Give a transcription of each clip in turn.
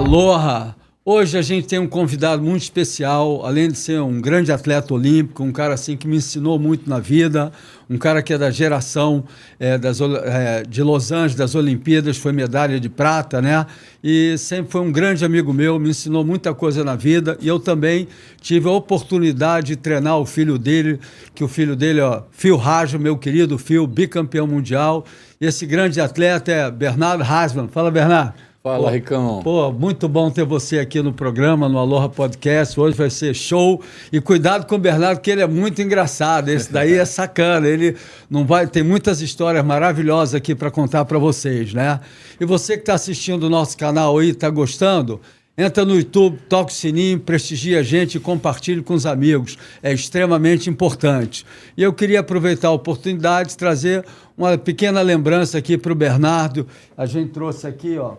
Aloha! Hoje a gente tem um convidado muito especial, além de ser um grande atleta olímpico, um cara assim que me ensinou muito na vida, um cara que é da geração de Los Angeles, das Olimpíadas, foi medalha de prata, né? E sempre foi um grande amigo meu, me ensinou muita coisa na vida, e eu também tive a oportunidade de treinar o filho dele, que o filho dele, ó, Phil Rajo, meu querido Phil, bicampeão mundial. E esse grande atleta é Bernardo Hasman. Fala, Bernardo. Fala, Ricão. Pô, muito bom ter você aqui no programa, no Aloha Podcast. Hoje vai ser show. E cuidado com o Bernardo, que ele é muito engraçado. Esse daí é sacana. Ele não vai. Tem muitas histórias maravilhosas aqui para contar para vocês, né? E você que está assistindo o nosso canal aí, está gostando? Entra no YouTube, toca o sininho, prestigia a gente e compartilhe com os amigos. É extremamente importante. E eu queria aproveitar a oportunidade de trazer uma pequena lembrança aqui para o Bernardo. A gente trouxe aqui, ó,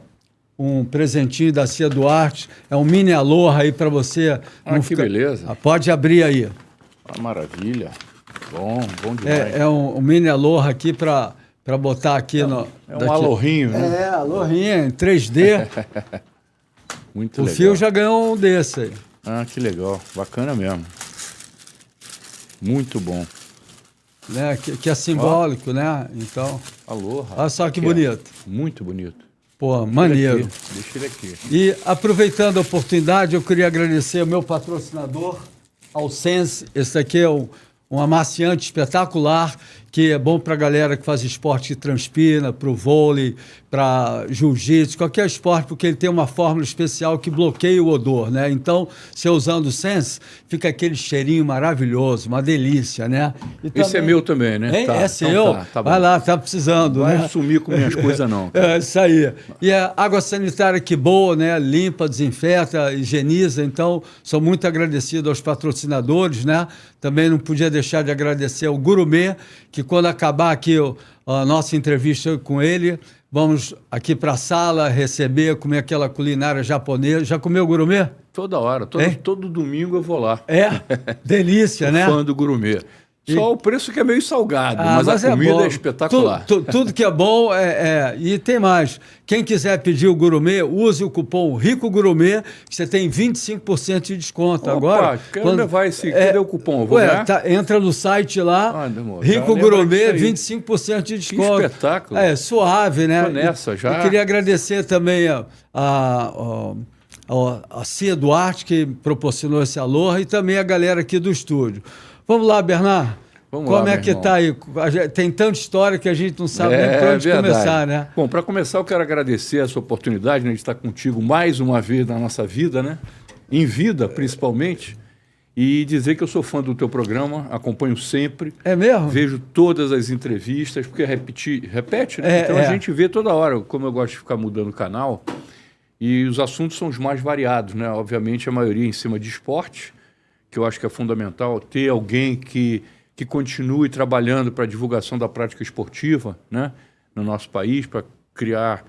um presentinho da Cia Duarte, é um mini Aloha aí para você. Que beleza. Pode abrir aí. Maravilha. Bom demais. É um mini Aloha aqui para botar aqui no... É um alohrinho, né? Alohrinha em 3D. Muito legal. O Fio já ganhou um desse aí. Que legal. Bacana mesmo. Muito bom. Né? Que é simbólico, né? Então... Aloha. Olha só que bonito. Muito bonito. Pô, maneiro. Deixa ele aqui. E aproveitando a oportunidade, eu queria agradecer ao meu patrocinador, ao Sense. Esse aqui é um amaciante espetacular, que é bom para a galera que faz esporte que transpira, para o vôlei, para jiu-jitsu, qualquer esporte, porque ele tem uma fórmula especial que bloqueia o odor, né? Então, você usando o Sense, fica aquele cheirinho maravilhoso, uma delícia, né? E esse também... é meu também, né? Tá, é seu? Então tá vai lá, tá precisando, vai né? sumir com minhas coisas, não. É isso aí. E a água sanitária que boa, né? Limpa, desinfeta, higieniza. Então, sou muito agradecido aos patrocinadores, né? Também não podia deixar de agradecer ao Gourmet, que quando acabar aqui a nossa entrevista com ele, vamos aqui para a sala receber, comer aquela culinária japonesa. Já comeu Gourmet? Toda hora, todo domingo eu vou lá. Delícia, né? Fã do Gourmet. Só o preço que é meio salgado, mas a comida é espetacular. Tudo que é bom E tem mais. Quem quiser pedir o Gourmet, use o cupom Rico Gourmet, que você tem 25% de desconto. Opa, agora. Quero levar esse. Cadê o cupom? Vou entra no site lá, Rico Gourmet, 25% de desconto. Que espetáculo. Suave, né? Tô nessa já. Eu queria agradecer também a Cia Duarte, que proporcionou esse Aloha, e também a galera aqui do estúdio. Vamos lá, Bernardo. Como é que está aí? Tem tanta história que a gente não sabe nem por onde começar, né? Bom, para começar, eu quero agradecer essa oportunidade, né, de estar contigo mais uma vez na nossa vida, né? Em vida, principalmente. E dizer que eu sou fã do teu programa, acompanho sempre. É mesmo? Vejo todas as entrevistas, porque repete, né? Então a gente vê toda hora, como eu gosto de ficar mudando o canal. E os assuntos são os mais variados, né? Obviamente, a maioria em cima de esporte, que eu acho que é fundamental ter alguém que continue trabalhando para a divulgação da prática esportiva, né, no nosso país, para criar,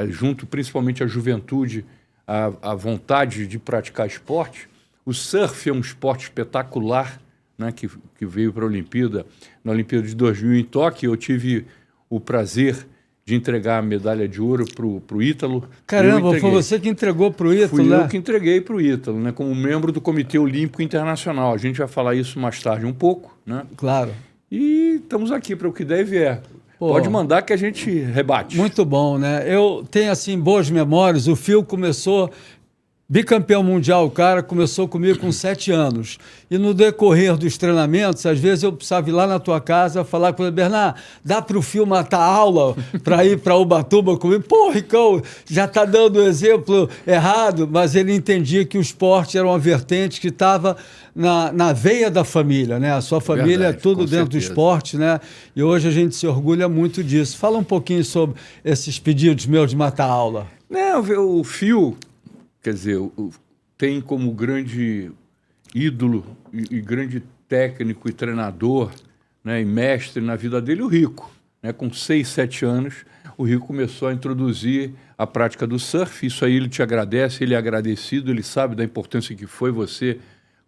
junto principalmente a juventude, a vontade de praticar esporte. O surf é um esporte espetacular, né, que veio para a Olimpíada. Na Olimpíada de 2000 em Tóquio, eu tive o prazer de entregar a medalha de ouro para o Ítalo. Caramba, foi você que entregou para o Ítalo, Fui né? eu que entreguei para o Ítalo, né, como membro do Comitê Olímpico Internacional. A gente vai falar isso mais tarde um pouco, né? Claro. E estamos aqui para o que der e vier. Pode mandar que a gente rebate. Muito bom, né? Eu tenho, assim, boas memórias. O Phil começou... Bicampeão mundial, o cara começou comigo com 7 anos. E no decorrer dos treinamentos, às vezes eu precisava ir lá na tua casa falar com ele, Bernardo, dá para o Phil matar aula para ir para Ubatuba comigo? Pô, Ricão, já está dando o exemplo errado, mas ele entendia que o esporte era uma vertente que estava na veia da família, né? A sua família Verdade, é tudo dentro do esporte, né? E hoje a gente se orgulha muito disso. Fala um pouquinho sobre esses pedidos meus de matar aula. Não, o Phil... Quer dizer, tem como grande ídolo e grande técnico e treinador, né, e mestre na vida dele o Rico. Né? Com 6, 7 anos, o Rico começou a introduzir a prática do surf. Isso aí ele te agradece, ele é agradecido, ele sabe da importância que foi você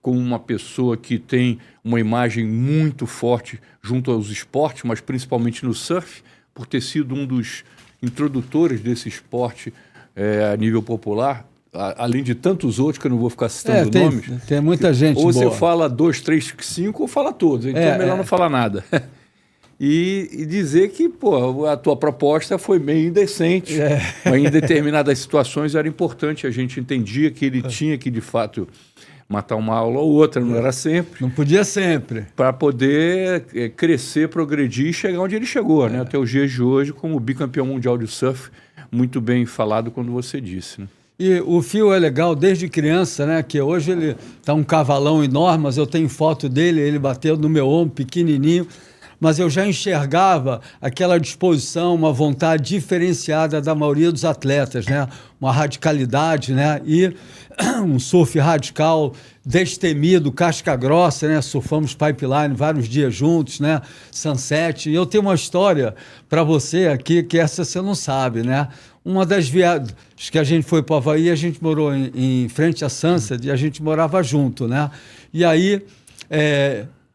como uma pessoa que tem uma imagem muito forte junto aos esportes, mas principalmente no surf, por ter sido um dos introdutores desse esporte a nível popular, além de tantos outros que eu não vou ficar citando nomes. Tem muita gente ou boa. você fala 2, 3, 5 ou fala todos. Então é melhor não falar nada. E dizer que, pô, a tua proposta foi meio indecente. Mas em determinadas situações era importante. A gente entendia que ele tinha que, de fato, matar uma aula ou outra, não era sempre. Não podia sempre. Para poder crescer, progredir e chegar onde ele chegou, né? Até os dias de hoje, como bicampeão mundial de surf, muito bem falado quando você disse, né? E o Phil é legal desde criança, né? Que hoje ele tá um cavalão enorme, mas eu tenho foto dele, ele bateu no meu ombro pequenininho, mas eu já enxergava aquela disposição, uma vontade diferenciada da maioria dos atletas, né? Uma radicalidade, né? E um surf radical, destemido, casca grossa, né? Surfamos pipeline vários dias juntos, né? Sunset. E eu tenho uma história para você aqui, que essa você não sabe, né? Uma das viagens que a gente foi para o Havaí, a gente morou em frente à Sunset e a gente morava junto, né? E aí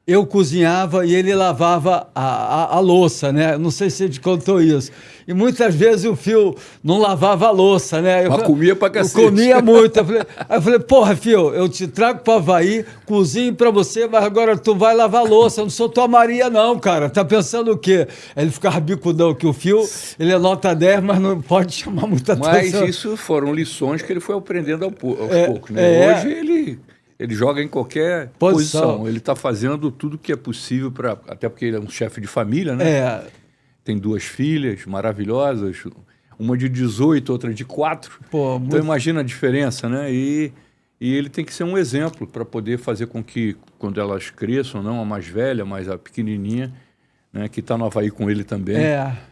eu cozinhava e ele lavava a louça, né? Não sei se ele te contou isso. E muitas vezes o Phil não lavava a louça, né? Mas comia pra cacete. Eu comia muito. Aí eu falei, porra, Phil, eu te trago para o Havaí, cozinho para você, mas agora tu vai lavar a louça. Eu não sou tua Maria, não, cara. Tá pensando o quê? Aí ele ficava bicudão, que o Phil, ele é nota 10, mas não pode chamar muita atenção. Mas isso foram lições que ele foi aprendendo aos poucos, né? Hoje ele joga em qualquer posição. Ele está fazendo tudo que é possível, até porque ele é um chefe de família, né? Tem 2 filhas maravilhosas, uma de 18, outra de 4. Pô, então imagina a diferença, né? E ele tem que ser um exemplo para poder fazer com que, quando elas cresçam, não a mais velha, mas a pequenininha, né, que está no Havaí com ele também,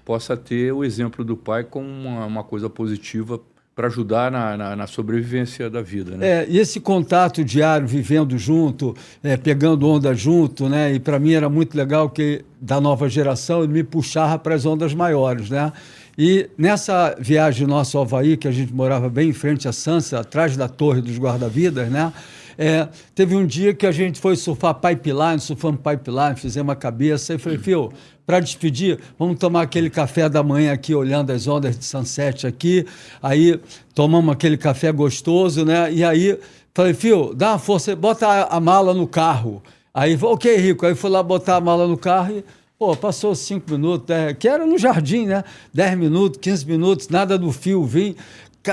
possa ter o exemplo do pai como uma coisa positiva para ajudar na sobrevivência da vida, né? E esse contato diário, vivendo junto, pegando onda junto, né? E para mim era muito legal que, da nova geração, ele me puxava para as ondas maiores, né? E nessa viagem nossa ao Havaí, que a gente morava bem em frente à Sunset, atrás da Torre dos Guarda-Vidas, né? Teve um dia que a gente foi surfamos pipeline, fizemos a cabeça, e falei, Phil, para despedir, vamos tomar aquele café da manhã aqui, olhando as ondas de Sunset aqui, aí tomamos aquele café gostoso, né? E aí falei, Phil, dá uma força, bota a mala no carro. Aí, ok, Rico, aí fui lá botar a mala no carro e, pô, passou 5 minutos, que era no jardim, né? 10 minutos, 15 minutos, nada do Phil vir,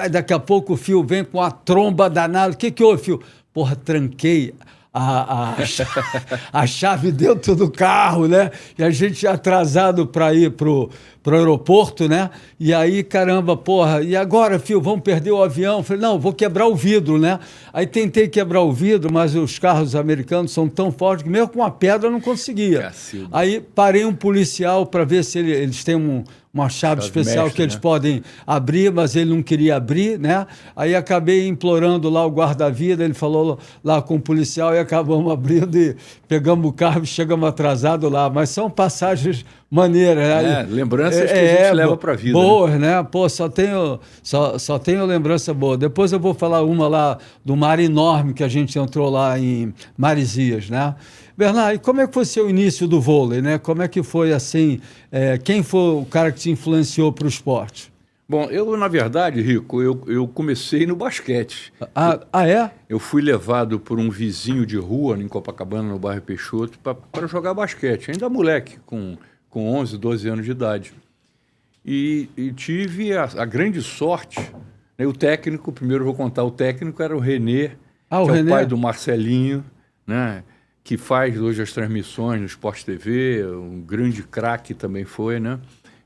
daqui a pouco o Phil vem com a tromba danada, o que houve, Phil? Porra, tranquei a chave dentro do carro, né? E a gente atrasado para ir pro aeroporto, né? E aí, caramba, porra, e agora, Phil, vamos perder o avião? Falei, não, vou quebrar o vidro, né? Aí tentei quebrar o vidro, mas os carros americanos são tão fortes que mesmo com a pedra eu não conseguia. Cacildo. Aí parei um policial para ver se eles têm uma chave especial mestre, que eles podem abrir, mas ele não queria abrir, né? Aí acabei implorando lá o guarda-vida, ele falou lá com o policial e acabamos abrindo e pegamos o carro e chegamos atrasados lá. Mas são passagens maneiras, né? Lembranças que a gente leva para a vida. Boas, né? Pô, só tenho lembrança boa. Depois eu vou falar uma lá do mar enorme que a gente entrou lá em Marizias, né? Bernardo, e como é que foi seu início do vôlei, né? Como é que foi assim? Quem foi o cara que te influenciou para o esporte? Bom, eu, na verdade, Rico, eu comecei no basquete. É? Eu fui levado por um vizinho de rua, em Copacabana, no bairro Peixoto, para jogar basquete. Ainda moleque, com 11, 12 anos de idade. E tive a grande sorte, né? O técnico, primeiro eu vou contar, o técnico era o Renê, que é o pai do Marcelinho, né? Que faz hoje as transmissões no Sport TV, um grande craque também foi, né?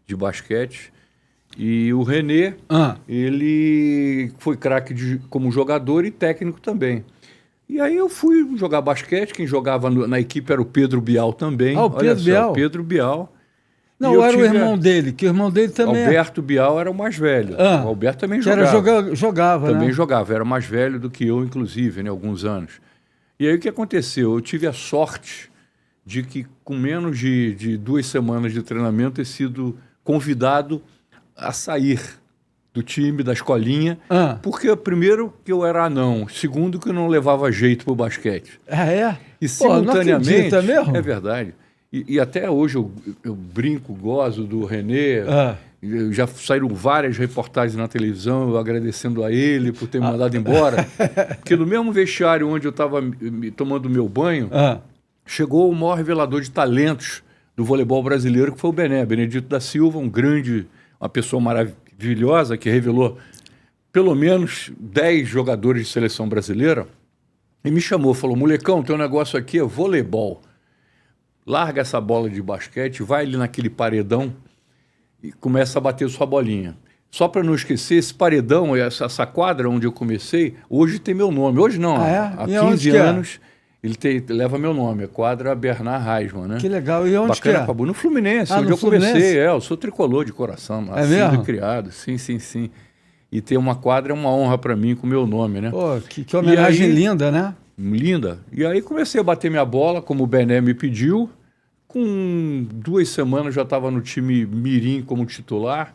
De basquete. E o Renê, ele foi craque como jogador e técnico também. E aí eu fui jogar basquete, quem jogava na equipe era o Pedro Bial também. O Pedro Bial? Pedro Bial. Não, era o irmão dele, que o irmão dele também... Alberto Bial era o mais velho. O Alberto também jogava. Jogava, também né? jogava, era mais velho do que eu, inclusive, né? Alguns anos. E aí o que aconteceu? Eu tive a sorte de que com menos de 2 semanas de treinamento ter sido convidado a sair do time, da escolinha, porque primeiro que eu era anão, segundo que eu não levava jeito pro basquete. E simultaneamente... Não acredita mesmo? É verdade. E até hoje eu brinco, gozo do Renê, Já saíram várias reportagens na televisão, eu agradecendo a ele por ter me mandado embora. Porque no mesmo vestiário onde eu estava tomando meu banho, chegou o maior revelador de talentos do voleibol brasileiro, que foi o Bené, Benedito da Silva, uma pessoa maravilhosa que revelou pelo menos 10 jogadores de seleção brasileira, e me chamou, falou: molecão, teu negócio aqui é voleibol. Larga essa bola de basquete, vai ali naquele paredão e começa a bater sua bolinha. Só para não esquecer, esse paredão, essa quadra onde eu comecei, hoje tem meu nome. Hoje não, há 15 anos ele leva meu nome, a quadra Bernard Reisman, né? Que legal. E onde bacana, que é? No Fluminense, onde no eu Fluminense? comecei. Eu sou tricolor de coração, mesmo? Criado, sim. E ter uma quadra é uma honra para mim com o meu nome, né? Pô, que homenagem linda, né? Linda. E aí comecei a bater minha bola, como o Bené me pediu. Com 2 semanas já estava no time mirim como titular.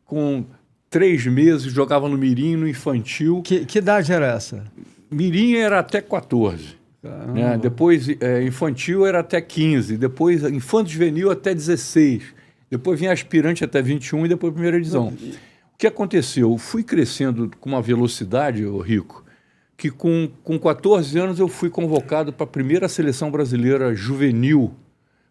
Com 3 meses jogava no mirim, no infantil. Que idade era essa? Mirim era até 14. Né? Depois infantil era até 15. Depois infanto juvenil até 16. Depois vinha aspirante até 21 e depois primeira divisão. O que aconteceu? Eu fui crescendo com uma velocidade, Rico, que com 14 anos eu fui convocado para a primeira seleção brasileira juvenil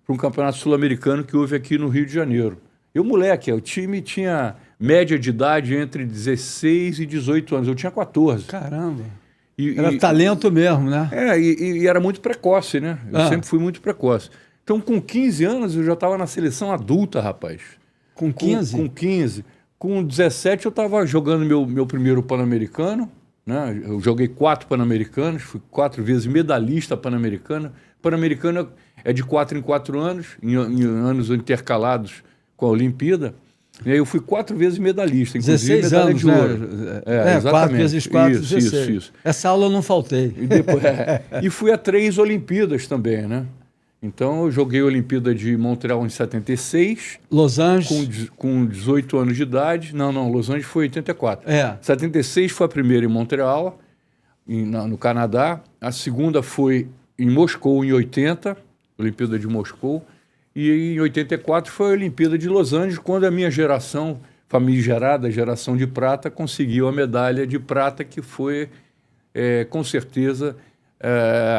para um campeonato sul-americano que houve aqui no Rio de Janeiro. Eu, moleque, o time tinha média de idade entre 16 e 18 anos. Eu tinha 14. Caramba. Era talento mesmo, né? E era muito precoce, né? Eu sempre fui muito precoce. Então, com 15 anos, eu já estava na seleção adulta, rapaz. Com 15? Com 15. Com 17, eu estava jogando meu primeiro Pan-Americano. Né? Eu joguei 4 Pan-Americanos, fui 4 vezes medalhista Pan-Americano. Pan-Americano é de 4 em 4 anos, em anos intercalados com a Olimpíada. E aí eu fui 4 vezes medalhista, inclusive 16 medalha anos, de ouro. Exatamente. 4 vezes 4, 16. Isso. Essa aula eu não faltei. E fui a 3 Olimpíadas também, né? Então eu joguei a Olimpíada de Montreal em 76. Los Angeles. Com 18 anos de idade. Não, Los Angeles foi 84. 76 foi a primeira em Montreal, no Canadá. A segunda foi em Moscou, em 80, Olimpíada de Moscou. E em 84 foi a Olimpíada de Los Angeles, quando a minha geração, famigerada geração de prata, conseguiu a medalha de prata, que foi, com certeza,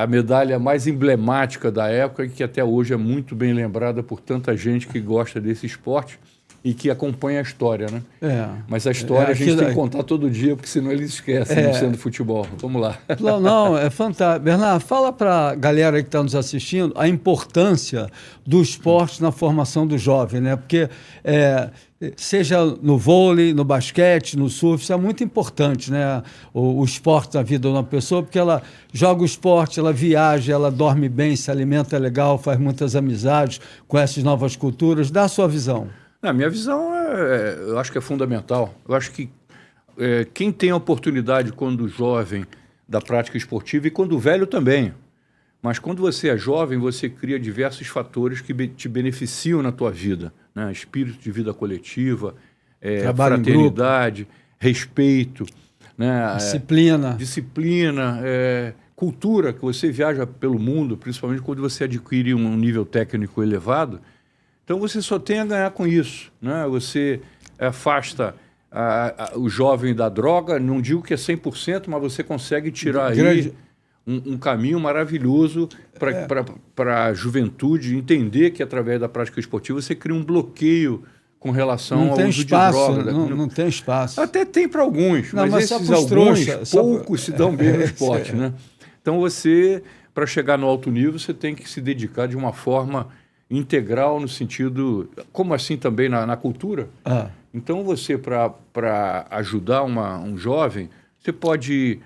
a medalha mais emblemática da época, e que até hoje é muito bem lembrada por tanta gente que gosta desse esporte e que acompanha a história, né? Mas a história a gente tem que contar todo dia, porque senão eles esquecem, não sendo futebol. Vamos lá. Não, é fantástico. Bernardo, fala para a galera que está nos assistindo a importância do esporte na formação do jovem, né? Porque seja no vôlei, no basquete, no surf, isso é muito importante, né? O esporte na vida de uma pessoa, porque ela joga o esporte, ela viaja, ela dorme bem, se alimenta legal, faz muitas amizades, conhece novas culturas. Dá a sua visão. A minha visão, eu acho que é fundamental. Eu acho que quem tem a oportunidade quando jovem da prática esportiva, e quando velho também, mas quando você é jovem, você cria diversos fatores que te beneficiam na tua vida, né? Espírito de vida coletiva, fraternidade, respeito, né? Disciplina, cultura, que você viaja pelo mundo, principalmente quando você adquire um nível técnico elevado. Então você só tem a ganhar com isso, né? Você afasta o jovem da droga, não digo que é 100%, mas você consegue tirar aí um caminho maravilhoso para a juventude entender que através da prática esportiva você cria um bloqueio com relação ao uso de droga. Não tem espaço. Até tem para alguns, mas esses alguns, poucos se dão bem no esporte, né? Então você, para chegar no alto nível, você tem que se dedicar de uma forma integral no sentido, como assim também na cultura. Então você, para ajudar um jovem, você pode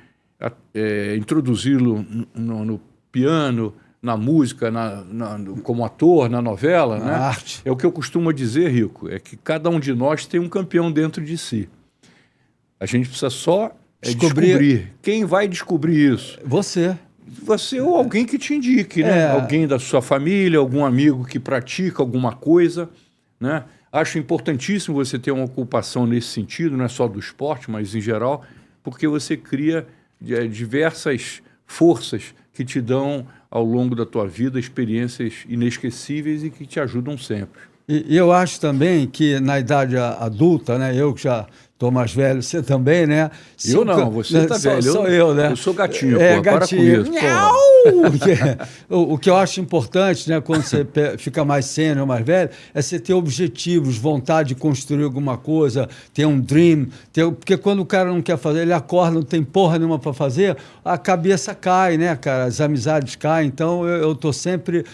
introduzi-lo no piano, na música, como ator, na novela, né? Arte. É o que eu costumo dizer, Rico, é que cada um de nós tem um campeão dentro de si. A gente precisa só descobrir. Quem vai descobrir isso? Você ou alguém que te indique, né? Alguém da sua família, algum amigo que pratica alguma coisa, né? Acho importantíssimo você ter uma ocupação nesse sentido, não é só do esporte, mas em geral, porque você cria diversas forças que te dão, ao longo da tua vida, experiências inesquecíveis e que te ajudam sempre. E eu acho também que na idade adulta, né? Eu que já estou mais velho, você também, né? Eu não, você está velho. Sou eu, né? Eu sou gatinho, gatinho. para com isso. O que eu acho importante, né, quando você fica mais sênior, mais velho, é você ter objetivos, vontade de construir alguma coisa, ter um dream. Porque quando o cara não quer fazer, ele acorda, não tem porra nenhuma para fazer, a cabeça cai, né, cara? As amizades caem. Então, eu estou sempre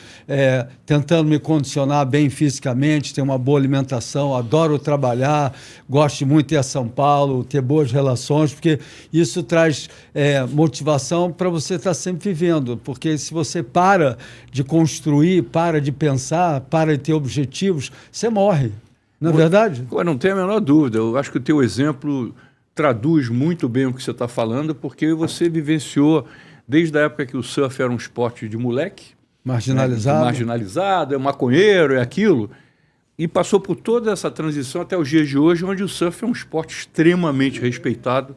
tentando me condicionar bem fisicamente, ter uma boa alimentação, adoro trabalhar, gosto muito de ir a São Paulo, ter boas relações, porque isso traz motivação para você estar sempre vivendo. Porque se você para de construir, para de pensar, para de ter objetivos, você morre. Não é verdade? Não tem a menor dúvida. Eu acho que o teu exemplo traduz muito bem o que você está falando, porque você vivenciou desde a época que o surf era um esporte de moleque, marginalizado, marginalizado, é maconheiro, é aquilo, e passou por toda essa transição até os dias de hoje, onde o surf é um esporte extremamente respeitado,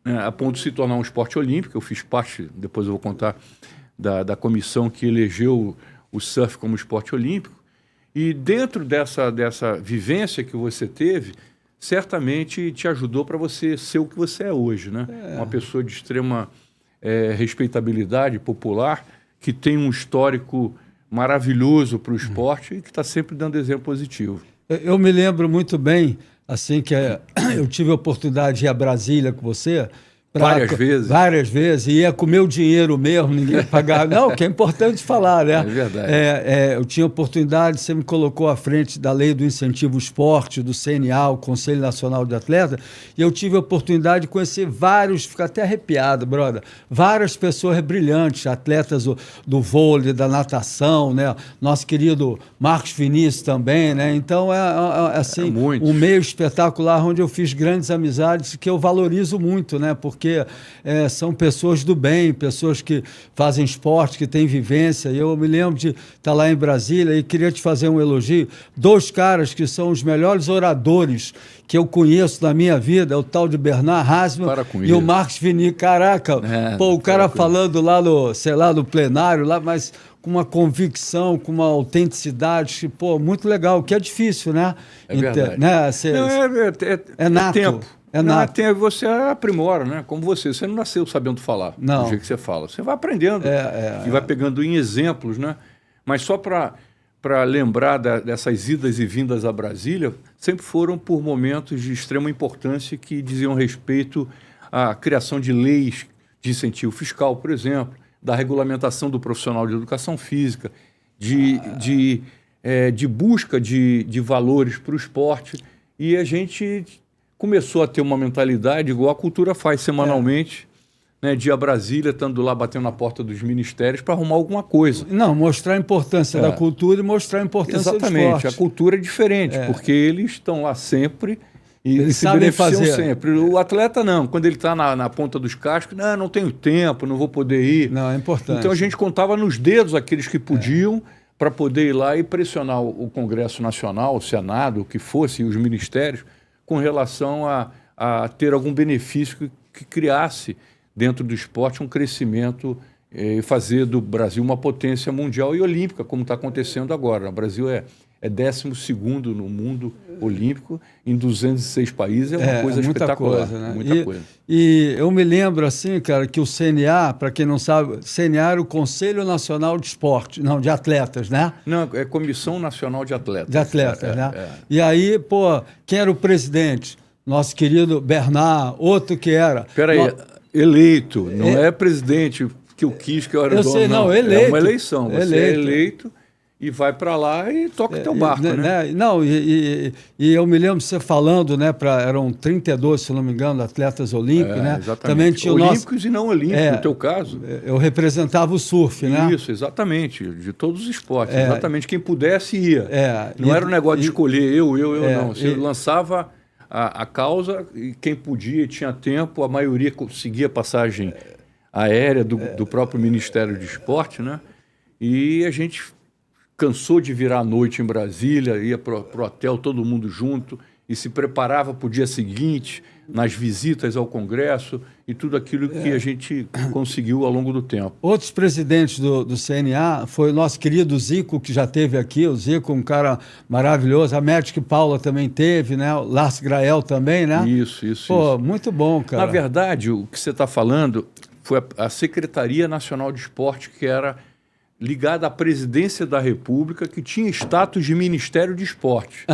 né, a ponto de se tornar um esporte olímpico. Eu fiz parte, depois eu vou contar, da comissão que elegeu o surf como esporte olímpico. E dentro dessa vivência que você teve, certamente te ajudou para você ser o que você é hoje, né? Uma pessoa de extrema respeitabilidade popular, que tem um histórico maravilhoso para o esporte e que está sempre dando exemplo positivo. Eu me lembro muito bem, assim, que eu tive a oportunidade de ir a Brasília com você. Várias vezes. Várias vezes. E ia com meu dinheiro mesmo, ninguém pagava. Não, que é importante falar, né? É verdade. Eu tinha oportunidade, você me colocou à frente da Lei do Incentivo ao Esporte, do CNA, o Conselho Nacional de Atletas, e eu tive a oportunidade de conhecer vários, ficar até arrepiado, brother, várias pessoas brilhantes, atletas do vôlei, da natação, né? Nosso querido Marcos Vinícius também, né? Então, assim, um meio espetacular onde eu fiz grandes amizades que eu valorizo muito, né? Porque são pessoas do bem, pessoas que fazem esporte, que têm vivência. Eu me lembro de estar lá em Brasília e queria te fazer um elogio. 2 caras que são os melhores oradores que eu conheço na minha vida, é o tal de Bernard Hasselmann e o Marcos Vinícius. Caraca, o cara falando lá no plenário, lá, mas com uma convicção, com uma autenticidade, muito legal, que é difícil, né? É verdade. Né? É nato. Tempo. Você aprimora, né? Como você não nasceu sabendo falar do jeito que você fala. Você vai aprendendo e vai pegando em exemplos, né? Mas só para lembrar dessas idas e vindas a Brasília, sempre foram por momentos de extrema importância que diziam respeito à criação de leis de incentivo fiscal, por exemplo, da regulamentação do profissional de educação física, de busca de valores para o esporte. E a gente começou a ter uma mentalidade igual a cultura faz semanalmente, né, de ir a Brasília, estando lá batendo na porta dos ministérios para arrumar alguma coisa. Não, mostrar a importância da cultura e mostrar a importância do esporte. Exatamente, a cultura é diferente, porque eles estão lá sempre e se beneficiam sempre. O atleta não, quando ele está na ponta dos cascos, não tenho tempo, não vou poder ir. Não, é importante. Então a gente contava nos dedos aqueles que podiam para poder ir lá e pressionar o Congresso Nacional, o Senado, o que fosse, e os ministérios, com relação a ter algum benefício que criasse dentro do esporte um crescimento e fazer do Brasil uma potência mundial e olímpica, como está acontecendo agora. O Brasil é 12º no mundo olímpico, em 206 países, é uma coisa espetacular. Coisa, né? Muita coisa. E eu me lembro, assim, cara, que o CNA, para quem não sabe, CNA era o Conselho Nacional de Esporte, não, de Atletas, né? Não, é Comissão Nacional de Atletas. De Atletas, né? E aí, quem era o presidente? Nosso querido Bernard, outro que era... Peraí, eleito, não é presidente que eu quis, que eu era dono, não, eleito. É uma eleição, você é eleito e vai para lá e toca teu barco, né? Não, e eu me lembro de você falando, né, eram 32, se não me engano, atletas olímpicos, né? Exatamente. Também tinha olímpicos e não olímpicos, no teu caso. Eu representava o surf, né? Isso, exatamente, de todos os esportes, exatamente. Quem pudesse ia. Não era um negócio de escolher eu não. Você lançava a causa e quem podia e tinha tempo, a maioria conseguia passagem aérea do próprio Ministério de Esporte, né? E a gente cansou de virar à noite em Brasília, ia para o hotel todo mundo junto, e se preparava para o dia seguinte, nas visitas ao Congresso e tudo aquilo que a gente conseguiu ao longo do tempo. Outros presidentes do CNA foi o nosso querido Zico, que já esteve aqui, o Zico, um cara maravilhoso, a Médica Paula também teve, né? O Lars Grael também, né? Isso. Pô, muito bom, cara. Na verdade, o que você está falando foi a Secretaria Nacional de Esporte, que era ligada à Presidência da República, que tinha status de Ministério de Esporte.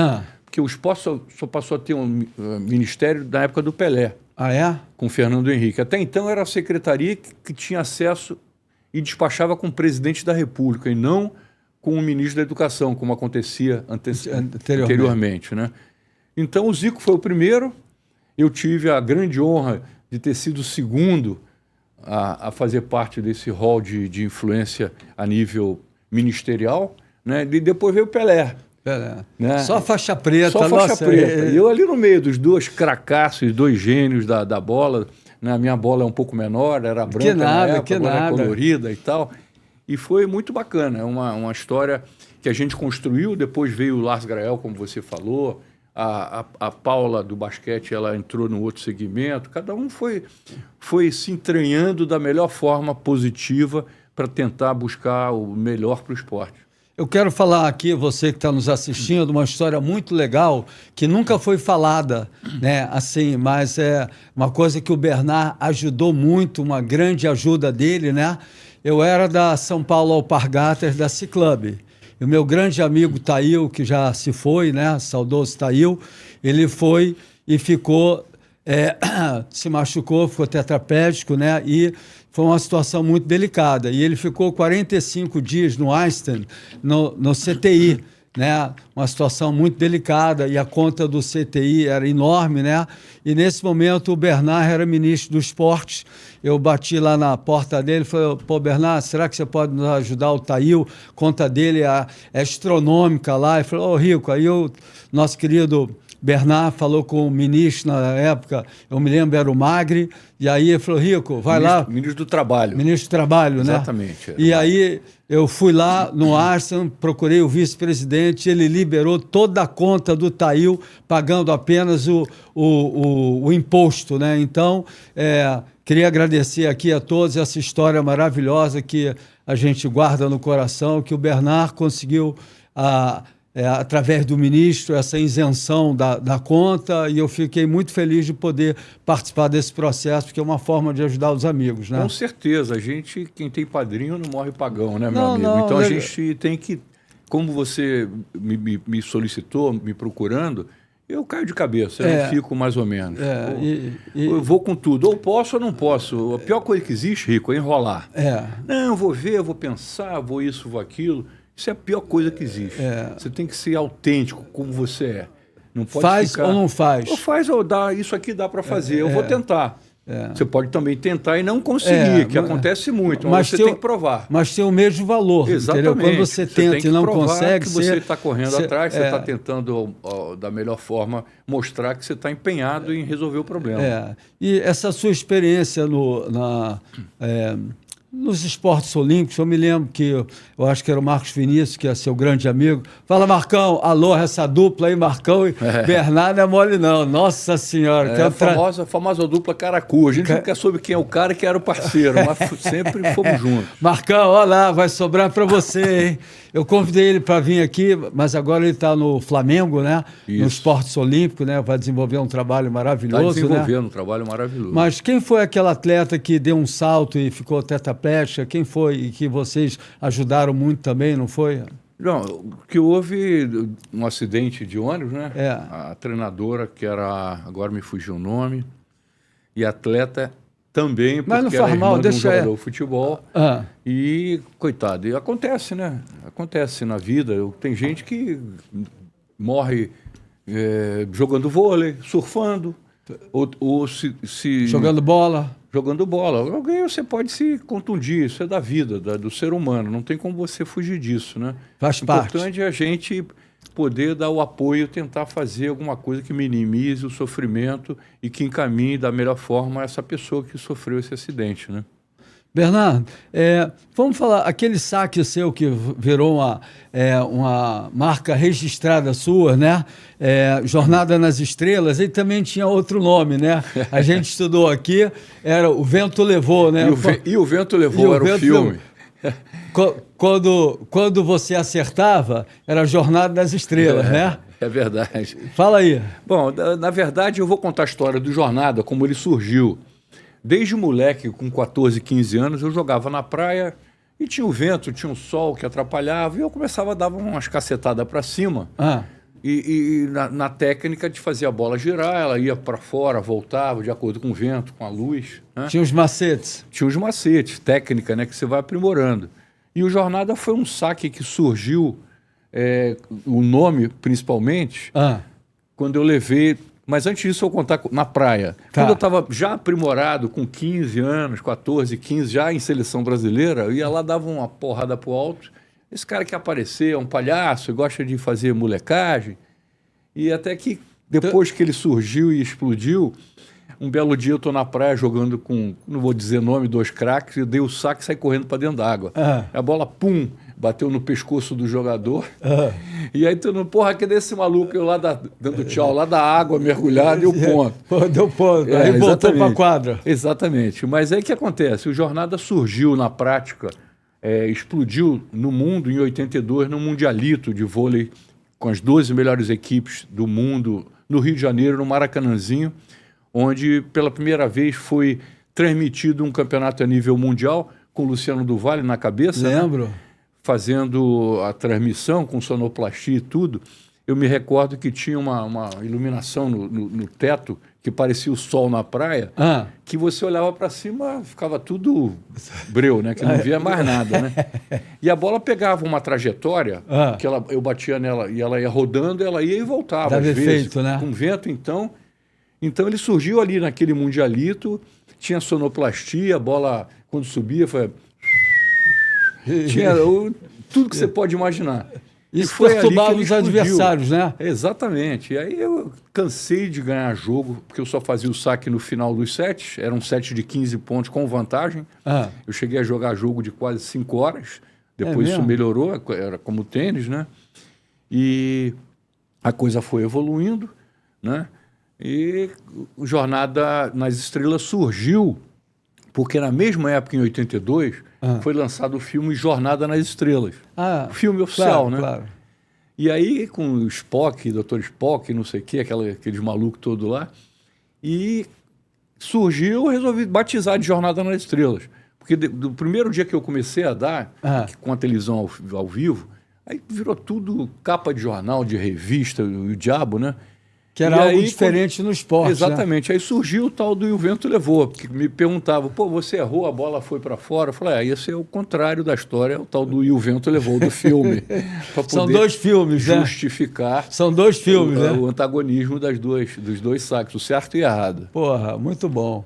Porque o esporte só passou a ter um ministério na época do Pelé. Ah, é? Com Fernando Henrique. Até então era a secretaria que tinha acesso e despachava com o presidente da República e não com o ministro da Educação, como acontecia anteriormente, né? Então o Zico foi o primeiro. Eu tive a grande honra de ter sido o segundo a fazer parte desse hall de influência a nível ministerial, né? E depois veio o Pelé. Né? Só faixa preta. Só faixa preta. E eu ali no meio dos dois cracassos, dois gênios da bola, né? A minha bola é um pouco menor, era branca na época, agora é colorida e tal. E foi muito bacana, é uma história que a gente construiu. Depois veio o Lars Grael, como você falou, a Paula do basquete, ela entrou no outro segmento. Cada um foi se entranhando da melhor forma positiva para tentar buscar o melhor para o esporte. Eu quero falar aqui, você que está nos assistindo, uma história muito legal que nunca foi falada, né? Assim, mas é uma coisa que o Bernard ajudou muito, uma grande ajuda dele, né? Eu era da São Paulo Alpargatas, da Ciclub. E o meu grande amigo Tail, que já se foi, né? Saudoso Tail, ele foi e ficou, se machucou, ficou tetraplégico, né? E foi uma situação muito delicada. E ele ficou 45 dias no Einstein, no CTI, né? Uma situação muito delicada, e a conta do CTI era enorme, né? E nesse momento o Bernard era ministro do esporte. Eu bati lá na porta dele e falei: pô, Bernard, será que você pode nos ajudar? O Tail, conta dele é astronômica lá. Ele falou: ô, Rico, aí o nosso querido Bernard falou com o ministro na época, eu me lembro, era o Magri, e aí ele falou: Rico, vai lá. Ministro do Trabalho. Ministro do Trabalho, né? Exatamente. E aí eu fui lá no Arsenal, procurei o vice-presidente, ele liberou toda a conta do Tail, pagando apenas o imposto, né? Então, queria agradecer aqui a todos essa história maravilhosa que a gente guarda no coração, que o Bernard conseguiu através do ministro, essa isenção da conta, e eu fiquei muito feliz de poder participar desse processo, porque é uma forma de ajudar os amigos, né? Com certeza. Quem tem padrinho não morre pagão, né, meu amigo? Então a gente tem que, como você me solicitou, me procurando, eu caio de cabeça, eu não fico mais ou menos. Eu vou com tudo, ou posso ou não posso. A pior coisa que existe, Rico, é enrolar. Não, eu vou ver, eu vou pensar, vou isso, vou aquilo. Isso é a pior coisa que existe. Você tem que ser autêntico como você é. Não pode faz ou não faz? Ou faz ou dá, isso aqui dá para fazer, eu vou tentar. Você pode também tentar e não conseguir, que acontece muito, mas você tem que provar. Mas tem o mesmo valor. Exatamente. Entendeu? Quando você tenta e não consegue... Que você está correndo atrás, você está tentando, da melhor forma, mostrar que você está empenhado em resolver o problema. E essa sua experiência nos esportes olímpicos, eu me lembro que eu acho que era o Marcos Vinícius, que é seu grande amigo. Fala, Marcão, alô, essa dupla aí, Marcão e Bernardo, não é mole não. Nossa Senhora. A famosa dupla Caracu. A gente nunca soube quem é o cara e quem era o parceiro, mas sempre fomos juntos. Marcão, olha lá, vai sobrar para você, hein? Eu convidei ele para vir aqui, mas agora ele está no Flamengo, né? Isso. No esportes olímpicos, né? Vai desenvolver um trabalho maravilhoso. Está desenvolvendo um trabalho maravilhoso. Mas quem foi aquele atleta que deu um salto e ficou tetraplégica? Quem foi? E que vocês ajudaram muito também, não foi? Não, que houve um acidente de ônibus, né? A treinadora, que era, agora me fugiu o nome, e atleta também, porque não era mal, irmã de um jogador de futebol. E, coitado, e acontece, né? Acontece na vida. Tem gente que morre jogando vôlei, surfando, ou se jogando bola. Jogando bola. Alguém você pode se contundir, isso é da vida, do ser humano. Não tem como você fugir disso, né? Faz parte. O importante é a gente poder dar o apoio, tentar fazer alguma coisa que minimize o sofrimento e que encaminhe da melhor forma essa pessoa que sofreu esse acidente, né? Bernardo, vamos falar, aquele saque seu que virou uma marca registrada sua, né? Jornada nas Estrelas, ele também tinha outro nome, né? A gente estudou aqui, era O Vento Levou, né? E o Vento Levou era o filme. Quando você acertava, era Jornada nas Estrelas, né? É verdade. Fala aí. Bom, na verdade eu vou contar a história do Jornada, como ele surgiu. Desde moleque, com 14, 15 anos, eu jogava na praia e tinha o vento, tinha o sol que atrapalhava e eu começava a dar umas cacetadas para cima. E na técnica de fazer a bola girar, ela ia para fora, voltava de acordo com o vento, com a luz. Né? Tinha os macetes. Tinha os macetes, técnica, né, que você vai aprimorando. E o Jornada foi um saque que surgiu, o nome principalmente, quando eu levei... Mas antes disso, eu vou contar na praia. Tá. Quando eu estava já aprimorado, com 15 anos, 14, 15, já em seleção brasileira, eu ia lá, dava uma porrada pro alto. Esse cara que apareceu é um palhaço, gosta de fazer molecagem. E até que, depois que ele surgiu e explodiu, um belo dia eu estou na praia jogando com, não vou dizer nome, 2 craques, eu dei o saque e saí correndo para dentro d'água. A bola, pum, bateu no pescoço do jogador. E aí, porra, cadê esse maluco? Eu lá dando tchau, lá da água, mergulhado, deu ponto. Pô, deu ponto. Aí voltou para a quadra. Exatamente. Mas aí o que acontece? O Jornada surgiu na prática, explodiu no mundo em 82, no Mundialito de vôlei, com as 12 melhores equipes do mundo, no Rio de Janeiro, no Maracanãzinho, onde pela primeira vez foi transmitido um campeonato a nível mundial, com o Luciano do Vale na cabeça. Lembro. Né? Fazendo a transmissão com sonoplastia e tudo. Eu me recordo que tinha uma iluminação no teto, que parecia o sol na praia, que você olhava para cima, ficava tudo breu, né? Que não via mais nada, né? E a bola pegava uma trajetória, que eu batia nela e ela ia rodando, ela ia e voltava. Dava às vezes, efeito, né? Com vento, então. Então ele surgiu ali naquele mundialito, tinha sonoplastia, a bola, quando subia, foi... tinha tudo que você pode imaginar. Isso perturbava os adversários, né? Exatamente. E aí eu cansei de ganhar jogo, porque eu só fazia o saque no final dos sets, era um set de 15 pontos com vantagem. Eu cheguei a jogar jogo de quase 5 horas, depois isso melhorou, era como tênis, né? E a coisa foi evoluindo, né? E o Jornada nas Estrelas surgiu, porque na mesma época, em 82, foi lançado o filme Jornada nas Estrelas. Filme oficial, né? Claro. E aí, com o Spock, Dr. Spock, não sei o quê, aqueles malucos todos lá, e surgiu, eu resolvi batizar de Jornada nas Estrelas. Porque do primeiro dia que eu comecei a dar, com a televisão ao vivo, aí virou tudo capa de jornal, de revista, o diabo, né? Que era algo diferente no esporte. Exatamente. Né? Aí surgiu o tal do E o Vento Levou, porque me perguntavam, pô, você errou, a bola foi para fora? Eu falei, esse é o contrário da história, é o tal do E o Vento Levou, do filme. São 2 filmes, justificar, né? São 2 filmes, né? O antagonismo dos dois saques, o certo e errado. Porra, muito bom.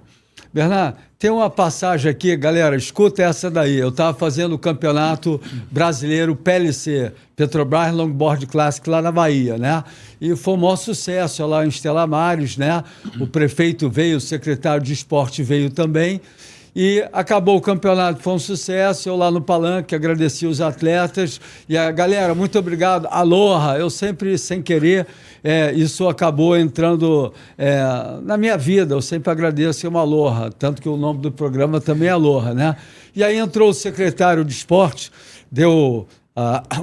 Bernardo, tem uma passagem aqui, galera, escuta essa daí. Eu estava fazendo o campeonato brasileiro PLC, Petrobras Longboard Classic, lá na Bahia, né? E foi um maior sucesso lá em Estela Maris, né? O prefeito veio, o secretário de esporte veio também. E acabou o campeonato, foi um sucesso. Eu lá no palanque agradeci os atletas. E a galera, muito obrigado. Aloha, eu sempre, sem querer, isso acabou entrando na minha vida. Eu sempre agradeço, é uma aloha. Tanto que o nome do programa também é Aloha, né? E aí entrou o secretário de esporte, deu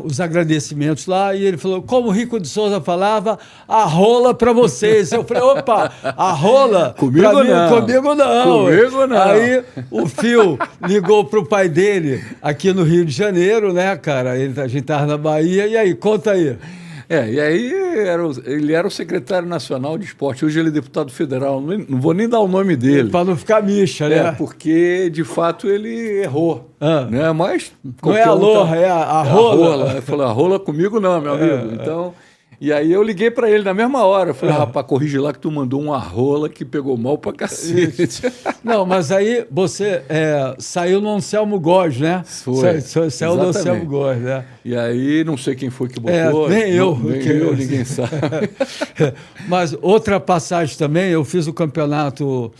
os agradecimentos lá, e ele falou, como o Rico de Souza falava, a rola para vocês. Eu falei, opa, a rola? Comigo não. Comigo não. Comigo não. Aí o Phil ligou para o pai dele aqui no Rio de Janeiro, né, cara? A gente estava na Bahia, e aí, conta aí. E aí ele era o secretário nacional de esporte, hoje ele é deputado federal, não vou nem dar o nome dele. Para não ficar micha, né? Porque de fato ele errou. Né? Mas não é a aloha, é a rola. Ele falou, a rola comigo não, meu amigo. Então, E aí eu liguei para ele na mesma hora. Eu falei, rapaz, corrige lá que tu mandou uma rola que pegou mal pra cacete. Não, mas aí você saiu no Anselmo Góes, né? Foi. Saiu no Anselmo Góes, né? E aí não sei quem foi que botou. Nem eu. Ninguém sabe. Mas outra passagem também, eu fiz o campeonato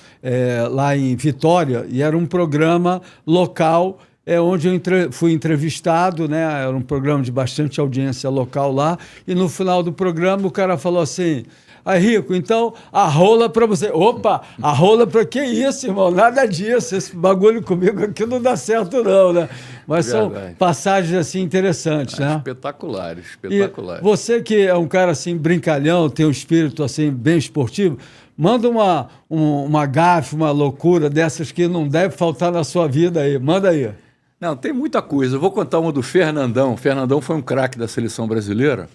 lá em Vitória e era um programa local onde eu fui entrevistado, né? Era um programa de bastante audiência local lá, e no final do programa o cara falou assim, aí Rico, então a rola para você. Opa, a rola para que isso, irmão? Nada disso, esse bagulho comigo aqui não dá certo não, né? Mas são passagens assim interessantes, né? Espetaculares, espetaculares. E você que é um cara assim brincalhão, tem um espírito assim bem esportivo, manda uma gafe, uma loucura dessas que não deve faltar na sua vida aí, manda aí. Não, tem muita coisa. Eu vou contar uma do Fernandão. O Fernandão foi um craque da seleção brasileira.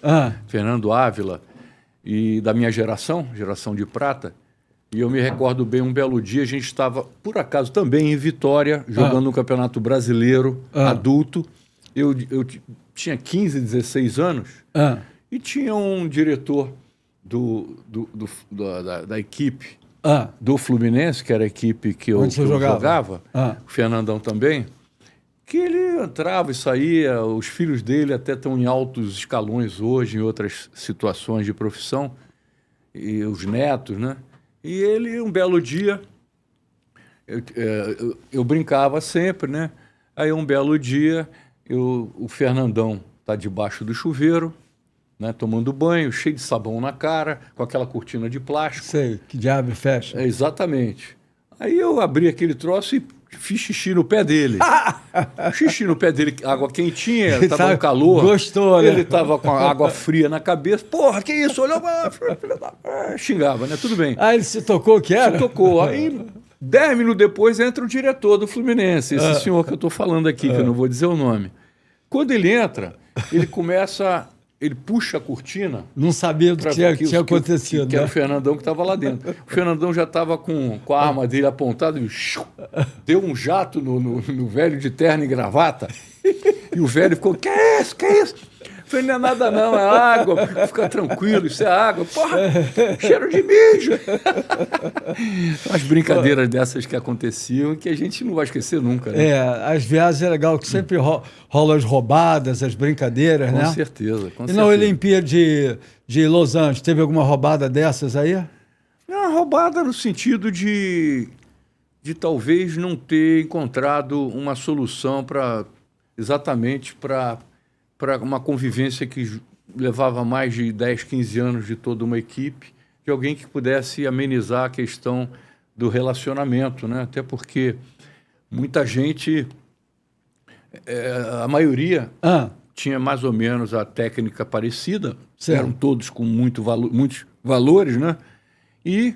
Fernando Ávila, e da minha geração de prata. E eu me recordo bem, um belo dia, a gente estava, por acaso, também em Vitória, jogando no Campeonato Brasileiro adulto. Eu tinha 15, 16 anos e tinha um diretor da equipe do Fluminense, que era a equipe que eu jogava, o Fernandão também, que ele entrava e saía, os filhos dele até estão em altos escalões hoje, em outras situações de profissão, e os netos, né? E ele, um belo dia, eu brincava sempre, né? Aí um belo dia, o Fernandão está debaixo do chuveiro, né, tomando banho, cheio de sabão na cara, com aquela cortina de plástico. Sei, que diabo fecha. Exatamente. Aí eu abri aquele troço e fiz xixi no pé dele. Xixi no pé dele, água quentinha, estava um calor. Gostou, né? Ele estava com a água fria na cabeça. Porra, que isso? Olhou, xingava, né? Tudo bem. Ele se tocou que era? Se tocou. Aí, 10 minutos depois, entra o diretor do Fluminense, esse senhor que eu estou falando aqui, que eu não vou dizer o nome. Quando ele entra, ele começa... Ele puxa a cortina. Não sabia do que tinha acontecido. Que era o Fernandão que estava lá dentro. O Fernandão já estava com a arma dele apontada e deu um jato no velho de terno e gravata. E o velho ficou, que é isso? Que é isso? Eu falei, não é nada não, é água, fica tranquilo, isso é água. Porra, cheiro de mijo. Umas brincadeiras dessas que aconteciam que a gente não vai esquecer nunca. Né? As viagens é legal, que sempre rolam as roubadas, as brincadeiras, né? Com certeza. E na Olimpíada de Los Angeles, teve alguma roubada dessas aí? Não, roubada no sentido de talvez não ter encontrado uma solução exatamente para uma convivência que levava mais de 10, 15 anos de toda uma equipe, de alguém que pudesse amenizar a questão do relacionamento, né? Até porque muita gente, a maioria, tinha mais ou menos a técnica parecida, eram todos com muitos valores, né? E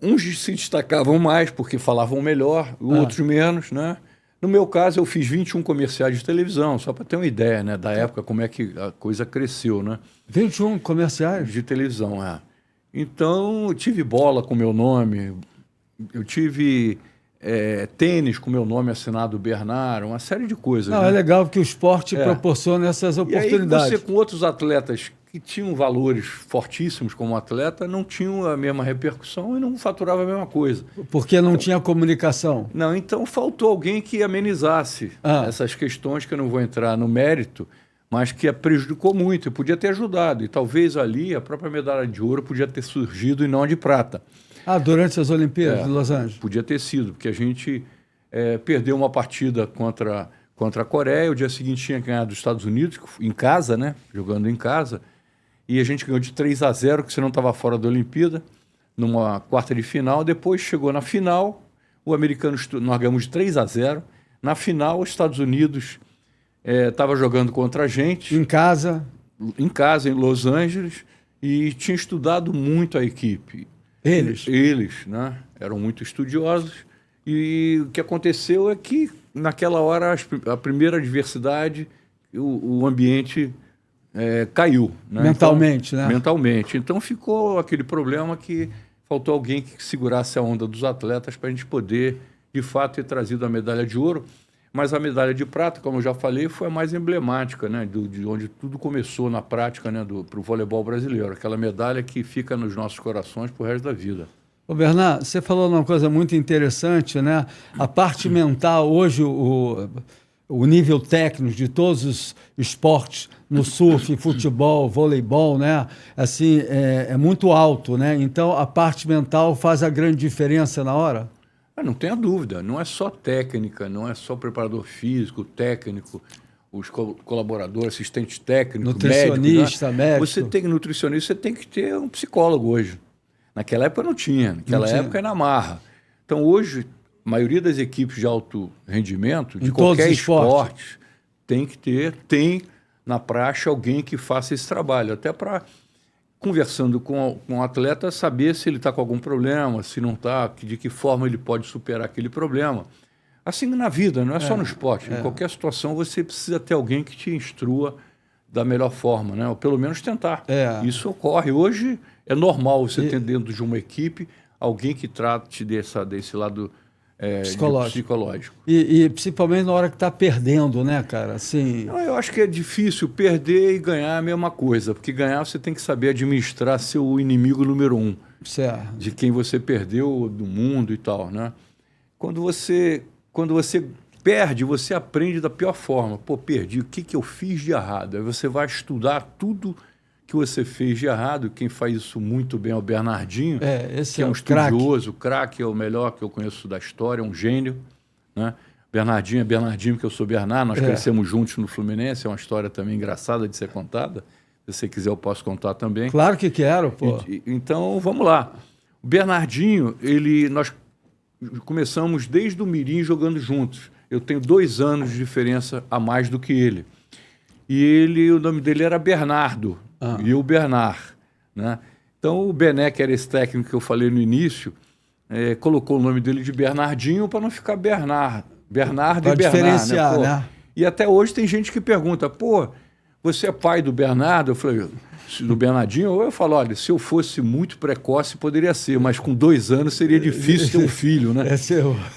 uns se destacavam mais porque falavam melhor, outros menos, né? No meu caso, eu fiz 21 comerciais de televisão, só para ter uma ideia, né, da época, como é que a coisa cresceu, né? 21 comerciais? De televisão, Então, eu tive bola com meu nome, eu tive tênis com meu nome assinado Bernard, uma série de coisas. Não, né? É legal porque o esporte proporciona essas oportunidades. E aí você, com outros atletas que tinham valores fortíssimos como atleta, não tinham a mesma repercussão e não faturava a mesma coisa. Porque não tinha comunicação. Não, então faltou alguém que amenizasse essas questões, que eu não vou entrar no mérito, mas que prejudicou muito, e podia ter ajudado. E talvez ali a própria medalha de ouro podia ter surgido e não a de prata. Durante as Olimpíadas de Los Angeles? Podia ter sido, porque a gente perdeu uma partida contra a Coreia, o dia seguinte tinha ganhado dos Estados Unidos, em casa, né? Jogando em casa, e a gente ganhou de 3-0, que você não estava fora da Olimpíada, numa quarta de final. Depois chegou na final, o americano, nós ganhamos de 3-0. Na final, os Estados Unidos estava jogando contra a gente. Em casa? Em casa, em Los Angeles, e tinha estudado muito a equipe. Eles, né? Eram muito estudiosos. E o que aconteceu é que, naquela hora, a primeira adversidade, o ambiente caiu. Né? Mentalmente, então, né? Mentalmente. Então ficou aquele problema que faltou alguém que segurasse a onda dos atletas para a gente poder, de fato, ter trazido a medalha de ouro. Mas a medalha de prata, como eu já falei, foi a mais emblemática, né, de onde tudo começou na prática, né, para o voleibol brasileiro. Aquela medalha que fica nos nossos corações pro resto da vida. Ô Bernard, você falou uma coisa muito interessante, né? A parte mental, hoje o nível técnico de todos os esportes, no surf, futebol, voleibol, né? Assim, é muito alto, né? Então, a parte mental faz a grande diferença na hora? Não tenha dúvida, não é só técnica, não é só preparador físico, técnico, os colaboradores, assistentes técnicos, nutricionista, médico. Você tem nutricionista, você tem que ter um psicólogo hoje. Naquela época não tinha, naquela época era na marra. Então hoje, a maioria das equipes de alto rendimento, de qualquer esporte, tem na praxe alguém que faça esse trabalho, até para, conversando com o atleta, saber se ele está com algum problema, se não está, de que forma ele pode superar aquele problema. Assim na vida, não é só no esporte. Em qualquer situação você precisa ter alguém que te instrua da melhor forma, né? Ou pelo menos tentar. Isso ocorre. Hoje é normal você ter dentro de uma equipe alguém que trate desse lado psicológico. E principalmente na hora que está perdendo, né, cara? Assim... Não, eu acho que é difícil perder e ganhar a mesma coisa, porque ganhar você tem que saber administrar seu inimigo número 1. Certo. De quem você perdeu do mundo e tal, né? Quando você perde, você aprende da pior forma. Pô, perdi, o que eu fiz de errado? Aí você vai estudar tudo que você fez de errado. Quem faz isso muito bem é o Bernardinho, esse que é um estudioso, craque, é o melhor que eu conheço da história, um gênio, né? Bernardinho é Bernardinho, que eu sou Bernardo, nós crescemos juntos no Fluminense, é uma história também engraçada de ser contada. Se você quiser, eu posso contar também. Claro que quero, pô. Então, vamos lá. O Bernardinho, nós começamos desde o mirim jogando juntos. Eu tenho 2 anos de diferença a mais do que ele. E o nome dele era Bernardo, e eu Bernard, né? Então o Bené, que era esse técnico que eu falei no início, colocou o nome dele de Bernardinho para não ficar Bernardo e Bernard, diferenciar, né? E até hoje tem gente que pergunta, pô, você é pai do Bernardo? Eu falei, do Bernardinho? Ou eu falo, olha, se eu fosse muito precoce, poderia ser, mas com 2 anos seria difícil ter um filho, né?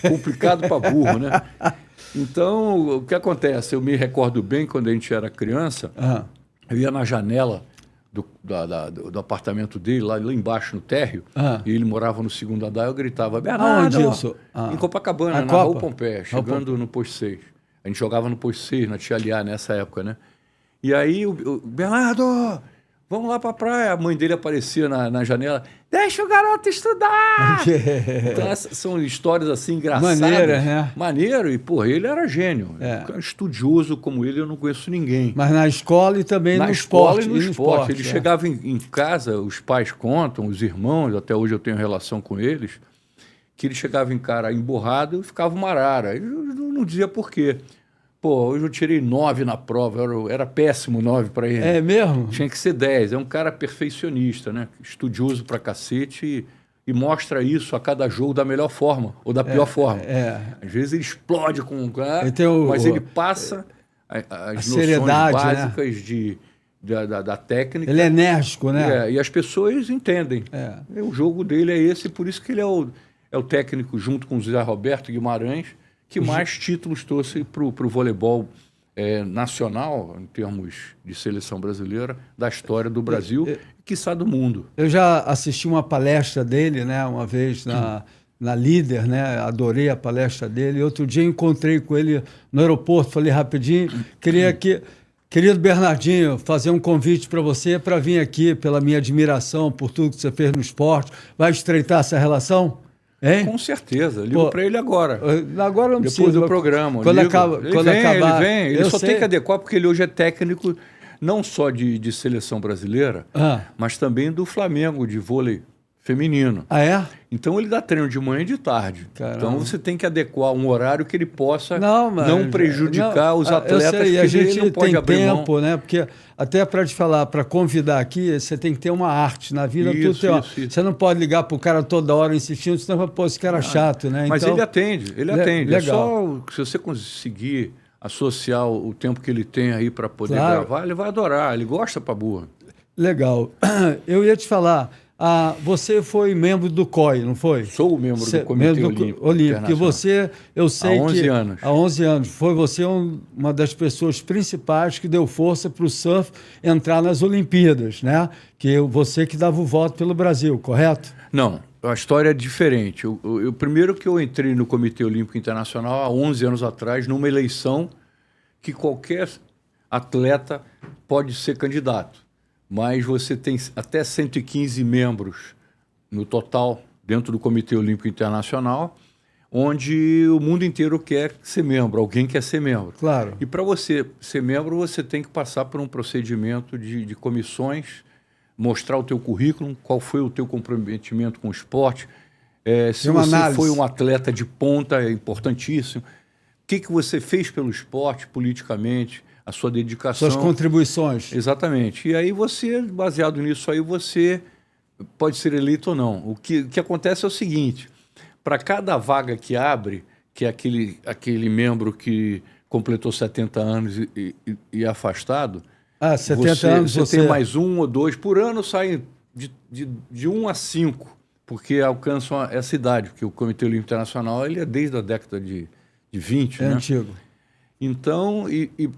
Complicado para burro, né? Então, o que acontece? Eu me recordo bem, quando a gente era criança, eu ia na janela do apartamento dele, lá embaixo no térreo, e ele morava no 2º andar, eu gritava, Bernardo! Onde isso? Em Copacabana, na Rua Pompeia, chegando no Posto 6. A gente jogava no Posto 6, na Tia Aliá, nessa época, né? E aí, o Bernardo, vamos lá para a praia. A mãe dele aparecia na janela, deixa o garoto estudar! Então, essas são histórias assim engraçadas. Maneira, né? Maneiro, e porra, ele era gênio. Estudioso como ele, eu não conheço ninguém. Mas na escola e também no esporte. No esporte. Ele chegava em casa, os pais contam, os irmãos, até hoje eu tenho relação com eles, que ele chegava em cara emburrado e ficava uma arara. Eu não dizia por quê. Pô, hoje eu tirei 9 na prova, era péssimo 9 para ele. É mesmo? Tinha que ser 10. É um cara perfeccionista, né? Estudioso pra cacete e mostra isso a cada jogo da melhor forma ou da pior forma. Às vezes ele explode mas ele passa as noções básicas, né? da técnica. Ele é enérgico, né? E as pessoas entendem. O jogo dele é esse, por isso que ele é o técnico, junto com o Zé Roberto Guimarães, que mais títulos trouxe para o voleibol nacional, em termos de seleção brasileira, da história do Brasil e, quiçá, do mundo. Eu já assisti uma palestra dele, né, uma vez na Líder, né, adorei a palestra dele. E outro dia encontrei com ele no aeroporto, falei rapidinho, querido Bernardinho, fazer um convite para você para vir aqui, pela minha admiração por tudo que você fez no esporte. Vai estreitar essa relação? Hein? Com certeza. Ligo para ele agora. Agora não precisa. Depois do programa. Quando acabar. Ele vem. Ele só tem que adequar, porque ele hoje é técnico não só de seleção brasileira, mas também do Flamengo, de vôlei feminino. Ah, é? Então ele dá treino de manhã e de tarde. Caramba. Então você tem que adequar um horário que ele possa não prejudicar os atletas, porque a gente ele não pode abrir tempo, mão. Né? Porque até para te falar, para convidar aqui, você tem que ter uma arte na vida. Isso. Você não pode ligar para o cara toda hora insistindo, senão vai pôr esse cara chato, né? Mas então, ele atende. Legal. É só se você conseguir associar o tempo que ele tem aí para poder gravar, ele vai adorar. Ele gosta para burra. Legal. Eu ia te falar, você foi membro do COI, não foi? Sou membro do Comitê Olímpico. Que você, eu sei há 11 anos. Há 11 anos. Foi você uma das pessoas principais que deu força para o surf entrar nas Olimpíadas, né? Você que dava o voto pelo Brasil, correto? Não, a história é diferente. Primeiro que eu entrei no Comitê Olímpico Internacional há 11 anos atrás, numa eleição que qualquer atleta pode ser candidato. Mas você tem até 115 membros no total dentro do Comitê Olímpico Internacional, onde o mundo inteiro quer ser membro, alguém quer ser membro. Claro. E para você ser membro, você tem que passar por um procedimento de comissões, mostrar o teu currículo, qual foi o teu comprometimento com o esporte, se você foi um atleta de ponta, é importantíssimo, o que você fez pelo esporte, politicamente, a sua dedicação. Suas contribuições. Exatamente. E aí você, baseado nisso aí, você pode ser eleito ou não. O que acontece é o seguinte, para cada vaga que abre, que é aquele membro que completou 70 anos e é afastado, 70 anos você tem mais 1 ou 2. Por ano saem de 1 a 5, porque alcançam essa idade, porque o Comitê Olímpico Internacional ele é desde a década de 20, né? Antigo. Então,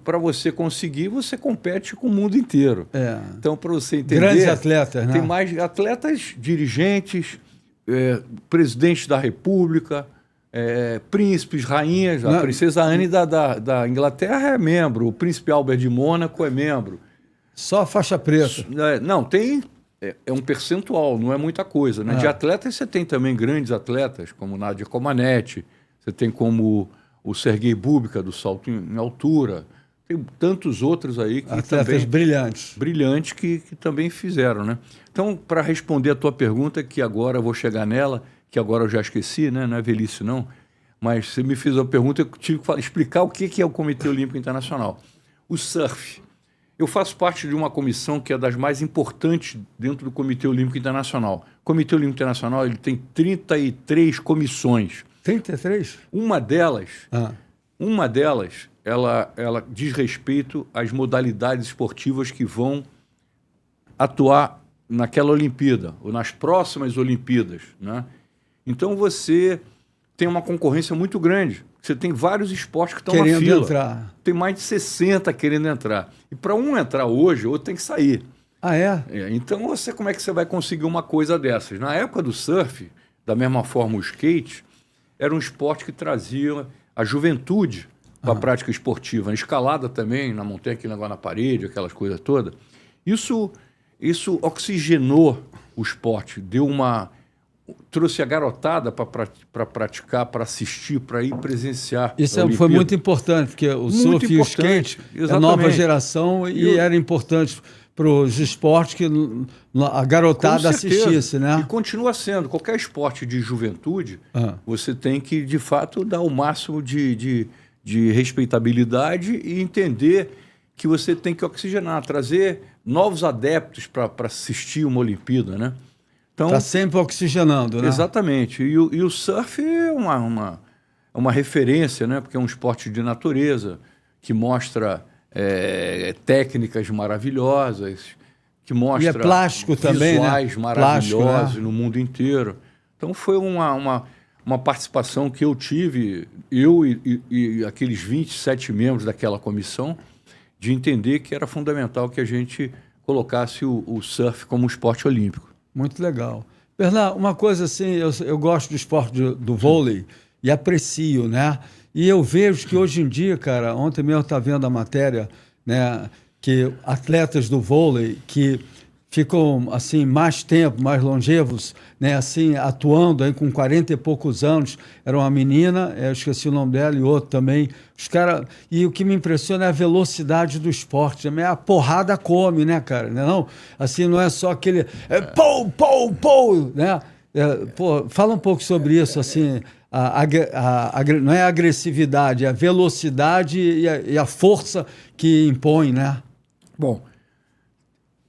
para você conseguir, você compete com o mundo inteiro. Então, para você entender... Grandes atletas, né? Tem mais atletas, dirigentes, presidentes da República, príncipes, rainhas. A princesa Anne da Inglaterra é membro, o príncipe Albert de Mônaco é membro. Só faixa preta. Não, tem... É um percentual, não é muita coisa, né? De atletas, você tem também grandes atletas, como Nadia Comaneci, você tem como... o Sergei Bubka, do salto em altura. Tem tantos outros aí que atletas também... brilhantes. que também fizeram, né? Então, para responder a tua pergunta, que agora eu vou chegar nela, que agora eu já esqueci, né? Não é velhice, não. Mas você me fez uma pergunta, eu tive que explicar o que é o Comitê Olímpico Internacional. O surf. Eu faço parte de uma comissão que é das mais importantes dentro do Comitê Olímpico Internacional. O Comitê Olímpico Internacional ele tem 33 comissões. 33? Uma delas, ela diz respeito às modalidades esportivas que vão atuar naquela Olimpíada, ou nas próximas Olimpíadas, né? Então você tem uma concorrência muito grande. Você tem vários esportes que estão na fila. Querendo entrar. Tem mais de 60 querendo entrar. E para um entrar hoje, outro tem que sair. Ah, é? Então, como é que você vai conseguir uma coisa dessas? Na época do surf, da mesma forma o skate... era um esporte que trazia a juventude para a prática esportiva. A escalada também, na montanha, aquele negócio na parede, aquelas coisas todas. Isso oxigenou o esporte, trouxe a garotada para praticar, para assistir, para ir presenciar. Isso foi muito importante, porque o surf e o skate é a nova geração e era importante para os esportes que a garotada assistisse, né? E continua sendo. Qualquer esporte de juventude, você tem que, de fato, dar o máximo de respeitabilidade e entender que você tem que oxigenar, trazer novos adeptos para assistir uma Olimpíada, né? Então, está sempre oxigenando, né? Exatamente. E o surf é uma referência, né? Porque é um esporte de natureza que mostra... técnicas maravilhosas, que mostra e é plástico também, visuais né? maravilhosos Plástico, né? No mundo inteiro. Então foi uma participação que eu tive, eu e aqueles 27 membros daquela comissão, de entender que era fundamental que a gente colocasse o surf como um esporte olímpico. Muito legal. Bernardo, uma coisa assim, eu gosto do esporte do vôlei e aprecio, né? E eu vejo que hoje em dia, cara, ontem mesmo eu estava vendo a matéria, né, que atletas do vôlei que ficam assim mais tempo, mais longevos, né, assim, atuando aí com 40 e poucos anos. Era uma menina, eu esqueci o nome dela, e outro também. Os cara, e o que me impressiona é a velocidade do esporte. A porrada come, né, cara? Não, assim, não é só aquele pou, pou, pou, né? Fala um pouco sobre isso, assim, não é a agressividade, é a velocidade e a força que impõe, né? Bom,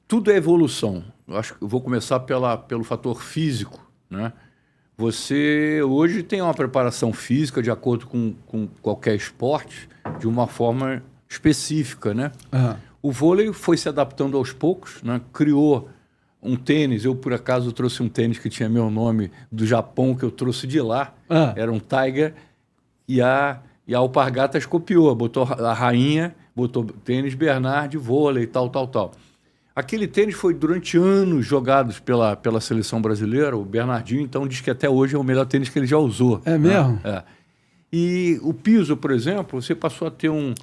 tudo é evolução. Eu acho que eu vou começar pelo fator físico, né? Você hoje tem uma preparação física de acordo com qualquer esporte de uma forma específica, né? O vôlei foi se adaptando aos poucos, né? Criou um tênis. Eu, por acaso, trouxe um tênis que tinha meu nome do Japão, que eu trouxe de lá. Era um Tiger. E a Alpargatas copiou. Botou a rainha, botou tênis Bernard, vôlei, tal. Aquele tênis foi durante anos jogados pela seleção brasileira. O Bernardinho, então, diz que até hoje é o melhor tênis que ele já usou. É mesmo? E o piso, por exemplo, você passou a ter um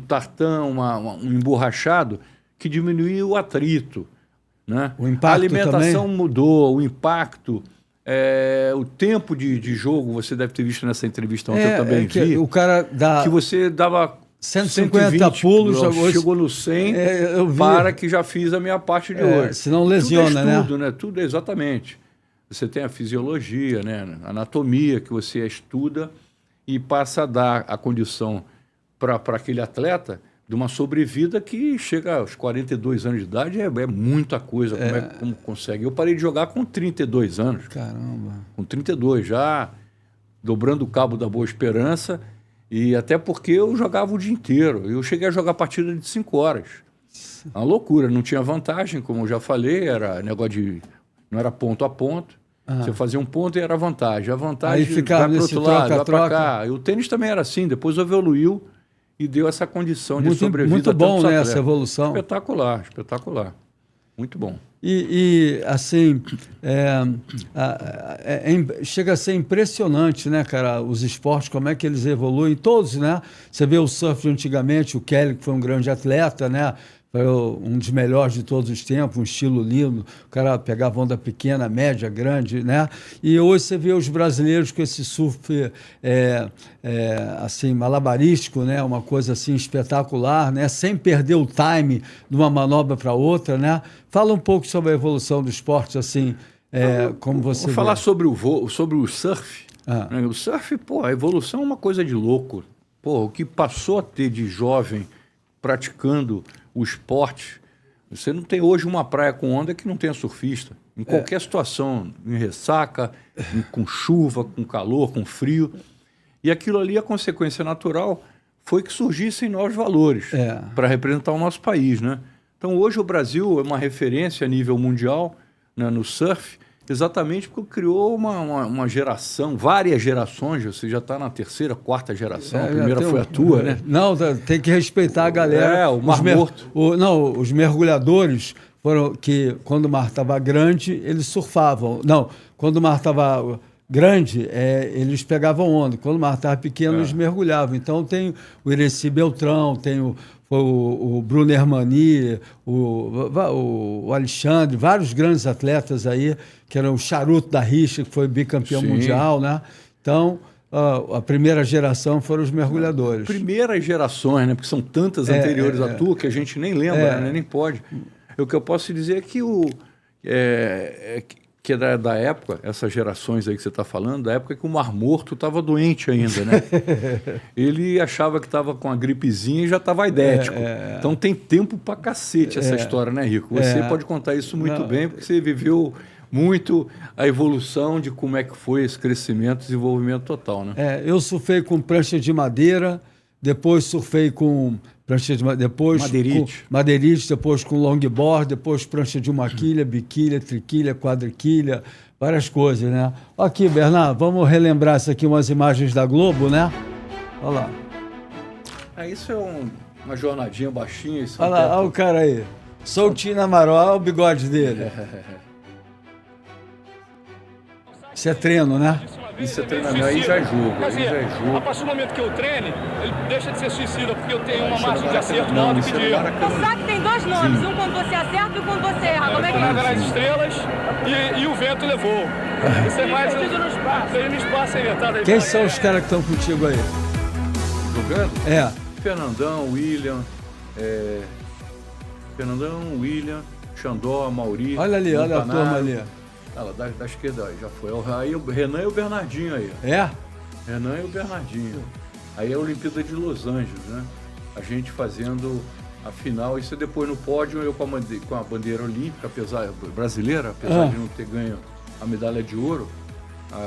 tartan, um emborrachado, que diminuiu o atrito. Né? O impacto a alimentação também mudou, o impacto, o tempo de jogo, você deve ter visto nessa entrevista ontem, eu também vi. O cara dá... Que você dava 150 pulos, chegou no 100, para que já fiz a minha parte de hoje. Senão lesiona, tudo é estudo, né? Tudo exatamente. Você tem a fisiologia, né? A anatomia que você estuda e passa a dar a condição para aquele atleta de uma sobrevida que chega aos 42 anos de idade, é muita coisa. Como consegue? Eu parei de jogar com 32 anos. Caramba. Com 32, já dobrando o cabo da Boa Esperança. E até porque eu jogava o dia inteiro. Eu cheguei a jogar partida de 5 horas. Uma loucura, não tinha vantagem, como eu já falei, era negócio de... Não era ponto a ponto. Você fazia um ponto e era vantagem. A vantagem aí ficava vai para o outro lado, vai para cá. E o tênis também era assim, depois evoluiu e deu essa condição de sobrevida. Muito bom, né, essa evolução. Espetacular, espetacular. Muito bom. E assim, chega a ser impressionante, né, cara, os esportes, como é que eles evoluem, todos, né? Você vê o surf de antigamente, o Kelly, que foi um grande atleta, né? Foi um dos melhores de todos os tempos, um estilo lindo, o cara pegava onda pequena, média, grande, né? E hoje você vê os brasileiros com esse surf assim, malabarístico, né? Uma coisa assim espetacular, né? Sem perder o time de uma manobra para outra, né? Fala um pouco sobre a evolução do esporte, assim, como você Vou falar sobre o surf. Né? O surf, a evolução é uma coisa de louco. O que passou a ter de jovem praticando o esporte, você não tem hoje uma praia com onda que não tenha surfista. Em qualquer situação, em ressaca, com chuva, com calor, com frio. E aquilo ali, a consequência natural, foi que surgissem novos valores para representar o nosso país, né? Então, hoje o Brasil é uma referência a nível mundial, né, no surf, exatamente porque criou uma geração, várias gerações, você já está na terceira, quarta geração, a primeira foi a tua, né? Não, tem que respeitar a galera. O Mar Morto. Os mergulhadores foram que, quando o mar estava grande, eles surfavam. Não, quando o mar estava grande, eles pegavam onda. Quando o mar estava pequeno, eles mergulhavam. Então tem o Ireci Beltrão, tem o Bruno Hermani, o Alexandre, vários grandes atletas aí, que eram o Charuto da Richa, que foi bicampeão mundial, né? Então, a primeira geração foram os mergulhadores. Primeiras gerações, né? Porque são tantas anteriores à tua que a gente nem lembra, né? Nem pode. O que eu posso dizer é que que é da época, essas gerações aí que você está falando, da época que o Mar Morto estava doente ainda, né? Ele achava que estava com a gripezinha e já estava aidético. Então tem tempo pra cacete essa história, né, Rico? Você pode contar isso muito bem, porque você viveu muito a evolução de como é que foi esse crescimento, desenvolvimento total, né? Eu surfei com prancha de madeira, depois surfei com prancha de depois madeirite, depois com longboard, depois prancha de uma quilha, biquilha, triquilha, quadriquilha, várias coisas, né? Aqui, Bernardo, vamos relembrar isso aqui, umas imagens da Globo, né? Olha lá. Isso é uma jornadinha baixinha. Olha lá, olha o cara aí. Soltinho na marola, olha o bigode dele. Isso é treino, né? Isso é treinamento, aí já é jogo. A partir do momento que eu treine, ele deixa de ser suicida, porque eu tenho uma margem de acerto maior do que de erro. O saque tem dois nomes, um quando você acerta e um quando você erra. Como é que é? As estrelas e o vento levou. Isso é mais no espaço inventado aí. Quem são os caras que estão contigo aí? Jogando? Fernandão, William, Xandó, Mauri. Olha ali, olha a turma ali. Da esquerda aí, já foi. Aí o Renan e o Bernardinho aí. Renan e o Bernardinho. Aí é a Olimpíada de Los Angeles, né? A gente fazendo a final, isso é depois no pódio, eu com a bandeira olímpica, brasileira, apesar de não ter ganho a medalha de ouro.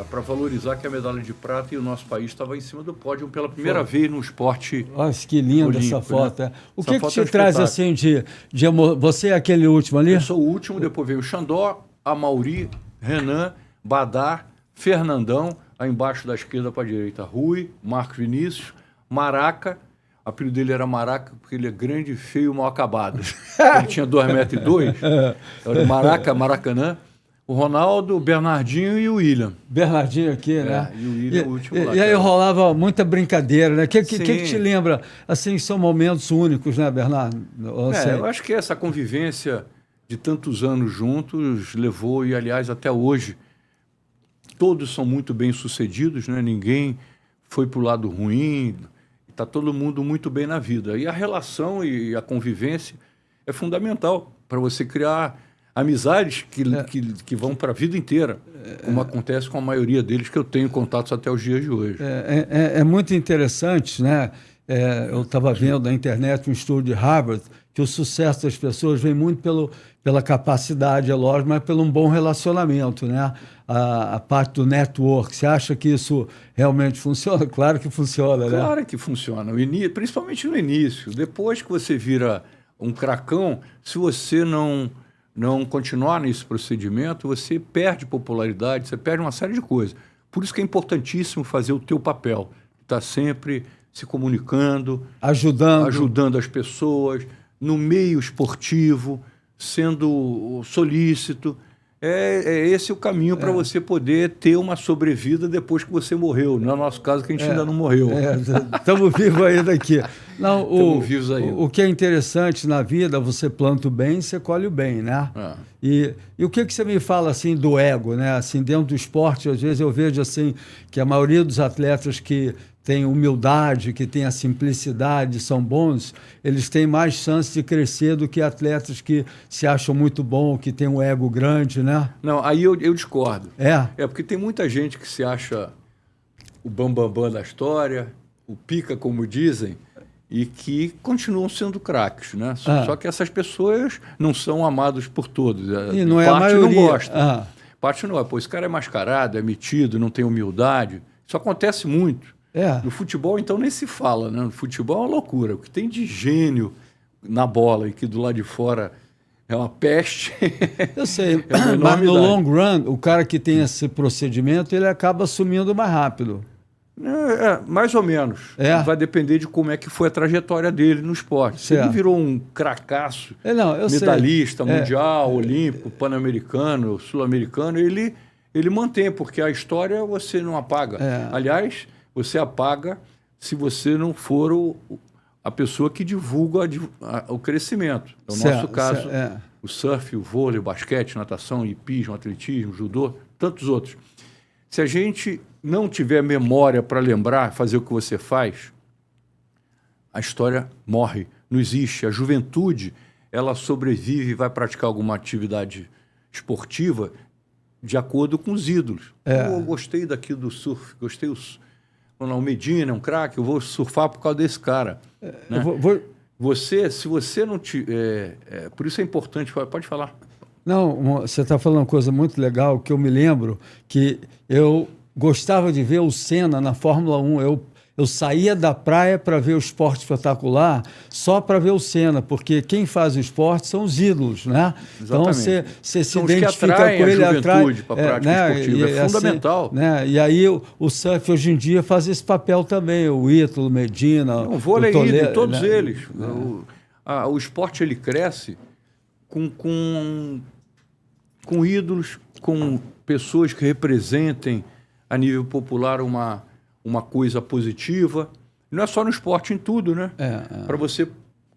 para valorizar que a medalha de prata e o nosso país estava em cima do pódio pela primeira vez no esporte. Nossa, que linda olímpico, essa foto. né? O Essa que foto te é um traz espetáculo. assim de amor? Você é aquele último ali? Eu sou o último, depois veio o Xandó, a Mauri, Renan, Badar, Fernandão, aí embaixo da esquerda para a direita, Rui, Marcos Vinícius, Maraca. O apelido dele era Maraca porque ele é grande, feio, mal acabado. Ele tinha 2,2 m. Era o Maraca, Maracanã. O Ronaldo, o Bernardinho e o William. Bernardinho aqui, né? E o William, o último lá. E aí rolava muita brincadeira, né? O que Sim. te lembra? Assim, são momentos únicos, né, Bernardo? Eu acho que essa convivência de tantos anos juntos levou, e aliás, até hoje, todos são muito bem-sucedidos, né? Ninguém foi para o lado ruim, está todo mundo muito bem na vida. E a relação e a convivência é fundamental para você criar amizades que vão para a vida inteira, como acontece com a maioria deles, que eu tenho contatos até os dias de hoje. É muito interessante, né? Eu estava vendo na internet um estudo de Harvard que o sucesso das pessoas vem muito pela capacidade, é lógico, mas pelo um bom relacionamento, né? A parte do network. Você acha que isso realmente funciona? Claro que funciona, né? Claro que funciona, principalmente no início. Depois que você vira um cracão, se você não continuar nesse procedimento, você perde popularidade, você perde uma série de coisas. Por isso que é importantíssimo fazer o teu papel. Estar sempre se comunicando, ajudando as pessoas, no meio esportivo, sendo solícito. É esse o caminho para você poder ter uma sobrevida depois que você morreu. No nosso caso, que a gente ainda não morreu. Estamos vivos ainda aqui. Estamos vivos ainda. O que é interessante na vida, você planta o bem, você colhe o bem, né? E o que você me fala assim do ego, né? Assim, dentro do esporte, às vezes eu vejo assim que a maioria dos atletas que têm humildade, que têm a simplicidade, são bons, eles têm mais chance de crescer do que atletas que se acham muito bom, que têm um ego grande, né? Não, aí eu discordo. É porque tem muita gente que se acha o bambambam da história, o pica, como dizem, e que continuam sendo craques, né? Só que essas pessoas não são amados por todos. E não é a maioria. Não gosta. Parte não é. Pô, esse cara é mascarado, é metido, não tem humildade. Isso acontece muito. No futebol, então, nem se fala, né? No futebol é uma loucura. O que tem de gênio na bola e que do lado de fora é uma peste. Eu sei, mas no long run, o cara que tem esse procedimento, ele acaba sumindo mais rápido. Mais ou menos. Vai depender de como é que foi a trajetória dele no esporte. Se ele virou um cracaço, medalhista mundial, olímpico, pan-americano, sul-americano, ele mantém, porque a história você não apaga. Aliás, você apaga se você não for a pessoa que divulga o crescimento. No nosso caso, o surf, o vôlei, o basquete, natação, hipismo, atletismo, judô, tantos outros. Se a gente não tiver memória para lembrar, fazer o que você faz, a história morre, não existe. A juventude, ela sobrevive e vai praticar alguma atividade esportiva de acordo com os ídolos. Eu gostei daqui do surf, gostei o Medina é um craque, eu vou surfar por causa desse cara. Né? Se você não tiver... por isso é importante... Pode falar. Não, você está falando uma coisa muito legal, que eu me lembro que eu gostava de ver o Senna na Fórmula 1. Eu saía da praia para ver o esporte espetacular só para ver o Senna, porque quem faz o esporte são os ídolos, né? Exatamente. Então você se identifica com ele, atrai para a prática esportiva. É fundamental. Assim, né? E aí o surf hoje em dia faz esse papel também, o Ítalo, Medina, o vôlei, todos né? eles. O esporte ele cresce com ídolos, com pessoas que representem a nível popular uma coisa positiva. Não é só no esporte, em tudo, né? Para você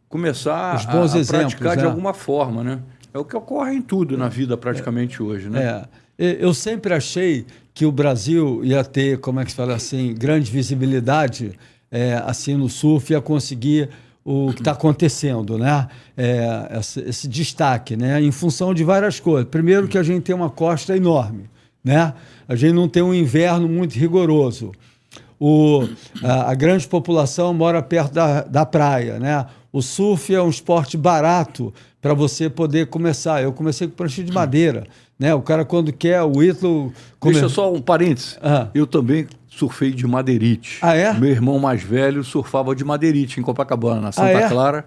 começar a praticar de alguma forma, né? É o que ocorre em tudo na vida praticamente hoje, né? Eu sempre achei que o Brasil ia ter, como é que se fala assim, grande visibilidade assim no surf, ia conseguir o que está acontecendo, né? Esse destaque, né? Em função de várias coisas. Primeiro que a gente tem uma costa enorme, né? A gente não tem um inverno muito rigoroso. a grande população mora perto da praia, né? O surf é um esporte barato para você poder começar. Eu comecei com prancha de madeira, né? O cara, quando quer, o Ítalo... Deixa só um parênteses. Eu também surfei de madeirite. Ah, é? Meu irmão mais velho surfava de madeirite em Copacabana, na Santa Clara.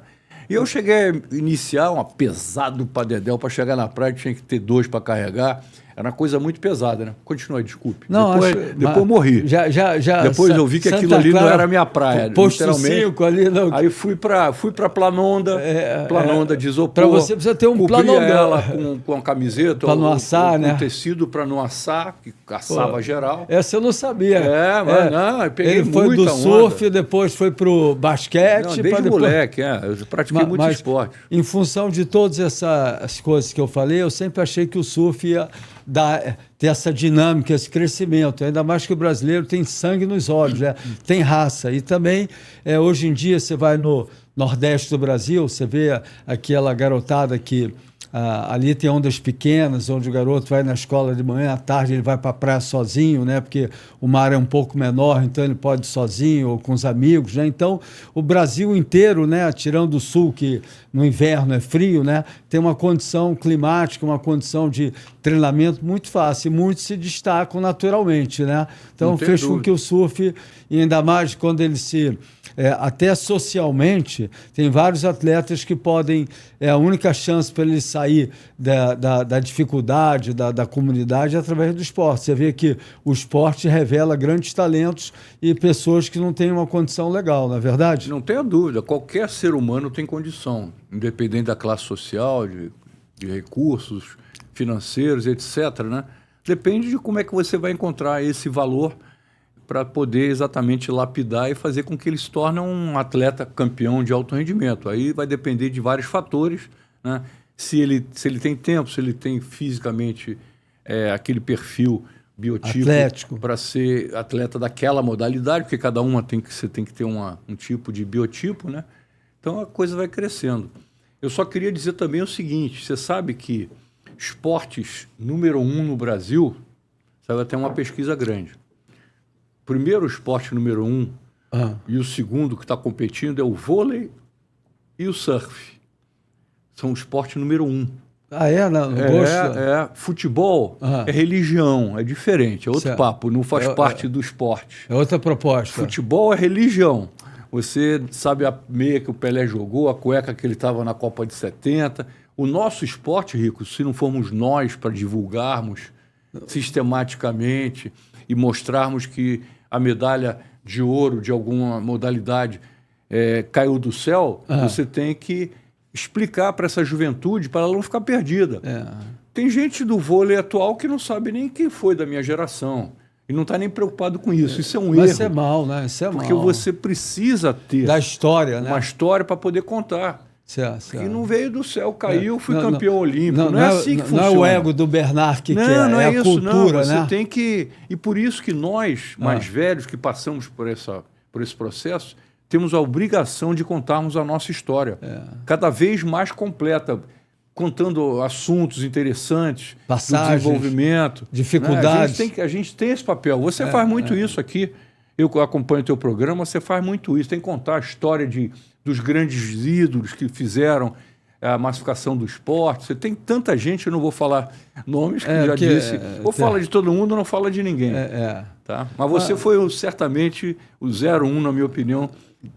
E eu cheguei a iniciar uma pesado para dedéu, para chegar na praia tinha que ter 2 para carregar. Era uma coisa muito pesada, né? Continua, desculpe. Não, depois eu morri. Depois eu vi que aquilo ali não era a minha praia. Posto 5 ali. Não. Aí fui para Planonda, Planonda de isopor. Para você precisa ter um Planonda. Ela com a camiseta. Para não assar, né? Com tecido para não assar, que assava geral. Essa eu não sabia. Mas não, eu peguei ele foi do surf, depois foi para o basquete. Não, desde moleque, eu pratiquei muito esporte. Em função de todas essas coisas que eu falei, eu sempre achei que o surf ia ter essa dinâmica, esse crescimento, ainda mais que o brasileiro tem sangue nos olhos, né? Tem raça. E também, hoje em dia, você vai no Nordeste do Brasil, você vê aquela garotada que ali tem ondas pequenas, onde o garoto vai na escola de manhã, à tarde ele vai para a praia sozinho, né? Porque o mar é um pouco menor, então ele pode ir sozinho ou com os amigos, né? Então, o Brasil inteiro, né? Tirando o sul, que no inverno é frio, né? Tem uma condição climática, uma condição de treinamento muito fácil, e muitos se destacam naturalmente, né? Então, fez com que o surf, e ainda mais quando ele se... até socialmente, tem vários atletas que podem... a única chance para ele sair da dificuldade, da comunidade, é através do esporte. Você vê que o esporte revela grandes talentos e pessoas que não têm uma condição legal, não é verdade? Não tenha dúvida. Qualquer ser humano tem condição, independente da classe social, de recursos financeiros, etc., né? Depende de como é que você vai encontrar esse valor para poder exatamente lapidar e fazer com que ele se torne um atleta campeão de alto rendimento. Aí vai depender de vários fatores, né? Se ele tem tempo, se ele tem fisicamente aquele biotipo para ser atleta daquela modalidade, porque cada uma você tem que ter um tipo de biotipo, né? Então a coisa vai crescendo. Eu só queria dizer também o seguinte, você sabe que esportes número 1 no Brasil, sabe, até uma pesquisa grande. O primeiro esporte número 1 e o segundo que está competindo é o vôlei e o surf. São o esporte número 1. Ah, é? Não, gosto? Futebol é religião, é diferente, é outro papo, não faz parte do esporte. É outra proposta. Futebol é religião. Você sabe a meia que o Pelé jogou, a cueca que ele estava na Copa de 70. O nosso esporte, Rico, se não formos nós para divulgarmos sistematicamente e mostrarmos que a medalha de ouro de alguma modalidade caiu do céu, você tem que explicar para essa juventude, para ela não ficar perdida. Tem gente do vôlei atual que não sabe nem quem foi da minha geração. E não está nem preocupado com isso. Isso é um erro. Mas isso é mal, né? Isso é porque você precisa ter da história, né? Uma história para poder contar. Certo. Que não veio do céu, caiu, fui campeão olímpico. Não é assim que funciona. Não é o ego do Bernard que quer, não é isso, a cultura, você né? Tem que... E por isso que nós, mais velhos, que passamos por esse processo, temos a obrigação de contarmos a nossa história. Cada vez mais completa, contando assuntos interessantes, passagens, do desenvolvimento. Dificuldades. A gente tem esse papel. Você faz muito isso aqui. Eu acompanho o teu programa, você faz muito isso. Tem que contar a história dos grandes ídolos que fizeram a massificação do esporte. Você tem tanta gente, eu não vou falar nomes, que já disse. Ou fala de todo mundo, ou não fala de ninguém. Tá? Mas você foi certamente o 01, na minha opinião,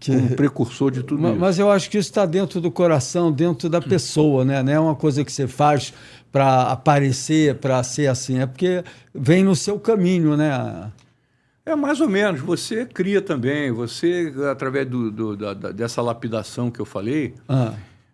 um precursor de tudo isso. Mas eu acho que isso está dentro do coração, dentro da pessoa, né? Não é uma coisa que você faz para aparecer, para ser assim. É porque vem no seu caminho, né? É mais ou menos. Você cria também. Você, através dessa lapidação que eu falei,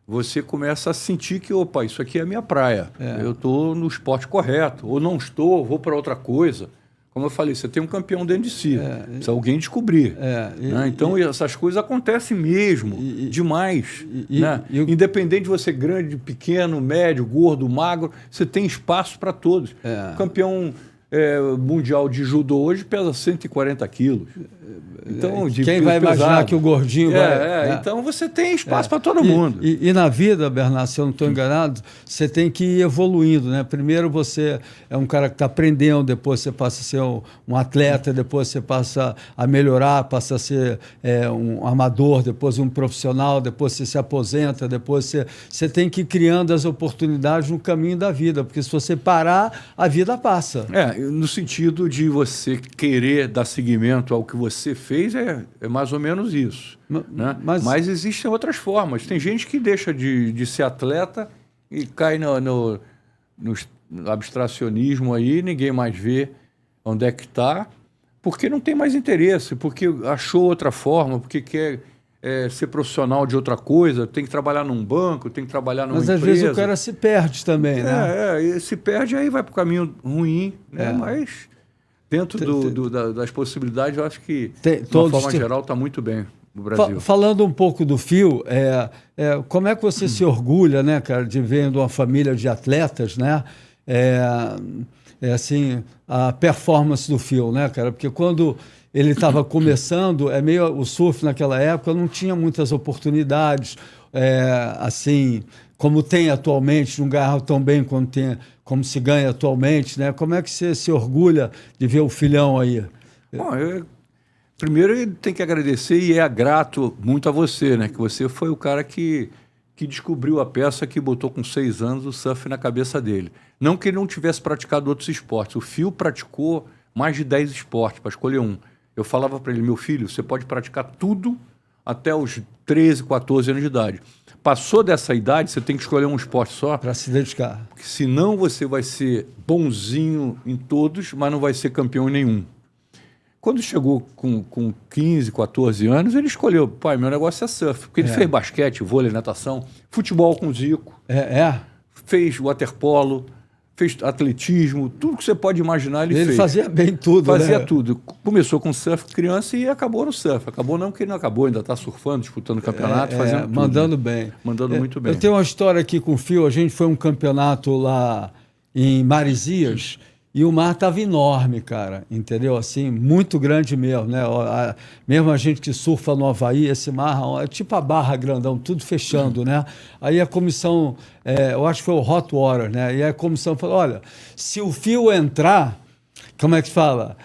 você começa a sentir que, opa, isso aqui é a minha praia. Eu estou no esporte correto. Ou não estou, vou para outra coisa. Como eu falei, você tem um campeão dentro de si. Precisa alguém descobrir. Né? Então, essas coisas acontecem mesmo, demais. Né? Independente de você grande, pequeno, médio, gordo, magro, você tem espaço para todos. O campeão mundial de judô hoje pesa 140 quilos. Então, de quem peso vai imaginar pesado. que o gordinho vai... Então você tem espaço para todo mundo. E na vida, Bernardo, se eu não estou enganado, você tem que ir evoluindo, né? Primeiro você é um cara que está aprendendo, depois você passa a ser um atleta, depois você passa a melhorar, passa a ser um amador, depois um profissional, depois você se aposenta, depois você tem que ir criando as oportunidades no caminho da vida, porque se você parar, a vida passa. No sentido de você querer dar seguimento ao que você fez, é mais ou menos isso. Né? Mas existem outras formas. Tem gente que deixa de ser atleta e cai no abstracionismo aí, ninguém mais vê onde é que está, porque não tem mais interesse, porque achou outra forma, porque quer ser profissional de outra coisa, tem que trabalhar num banco, tem que trabalhar numa empresa. Mas às vezes o cara se perde também, né? E se perde, aí vai para o caminho ruim, né? Mas dentro das possibilidades, eu acho que, de uma forma geral, está muito bem no Brasil. Falando um pouco do Phil, como é que você se orgulha, né, cara, de ver de uma família de atletas, né? Assim, a performance do Phil, né, cara? Porque quando ele estava começando, o surf naquela época não tinha muitas oportunidades, assim, como tem atualmente, não ganhava tão bem como se ganha atualmente, né? Como é que você se orgulha de ver o filhão aí? Bom, primeiro ele tem que agradecer e é grato muito a você, né? Que você foi o cara que descobriu a peça que botou com 6 anos o surf na cabeça dele. Não que ele não tivesse praticado outros esportes. O Phil praticou mais de 10 esportes, para escolher um. Eu falava para ele, meu filho, você pode praticar tudo até os 13, 14 anos de idade. Passou dessa idade, você tem que escolher um esporte só. Para se dedicar. Porque senão você vai ser bonzinho em todos, mas não vai ser campeão em nenhum. Quando chegou com 15, 14 anos, ele escolheu, pai, meu negócio é surf. Porque ele fez basquete, vôlei, natação, futebol com o Zico. Fez waterpolo, fez atletismo, tudo que você pode imaginar ele fez. Ele fazia bem tudo, Fazia tudo. Começou com surf criança e acabou no surf. Acabou não que ele não acabou, ainda está surfando, disputando campeonato, fazendo tudo. Mandando bem. Mandando muito bem. Eu tenho uma história aqui com o Phil, a gente foi um campeonato lá em Marizias e o mar estava enorme, cara, entendeu? Assim, muito grande mesmo, né? Mesmo a gente que surfa no Havaí, esse mar é tipo a Barra Grandão, tudo fechando, né? Aí a comissão, eu acho que foi o Hot Water, né? E a comissão falou, olha, se o Phil entrar, como é que fala?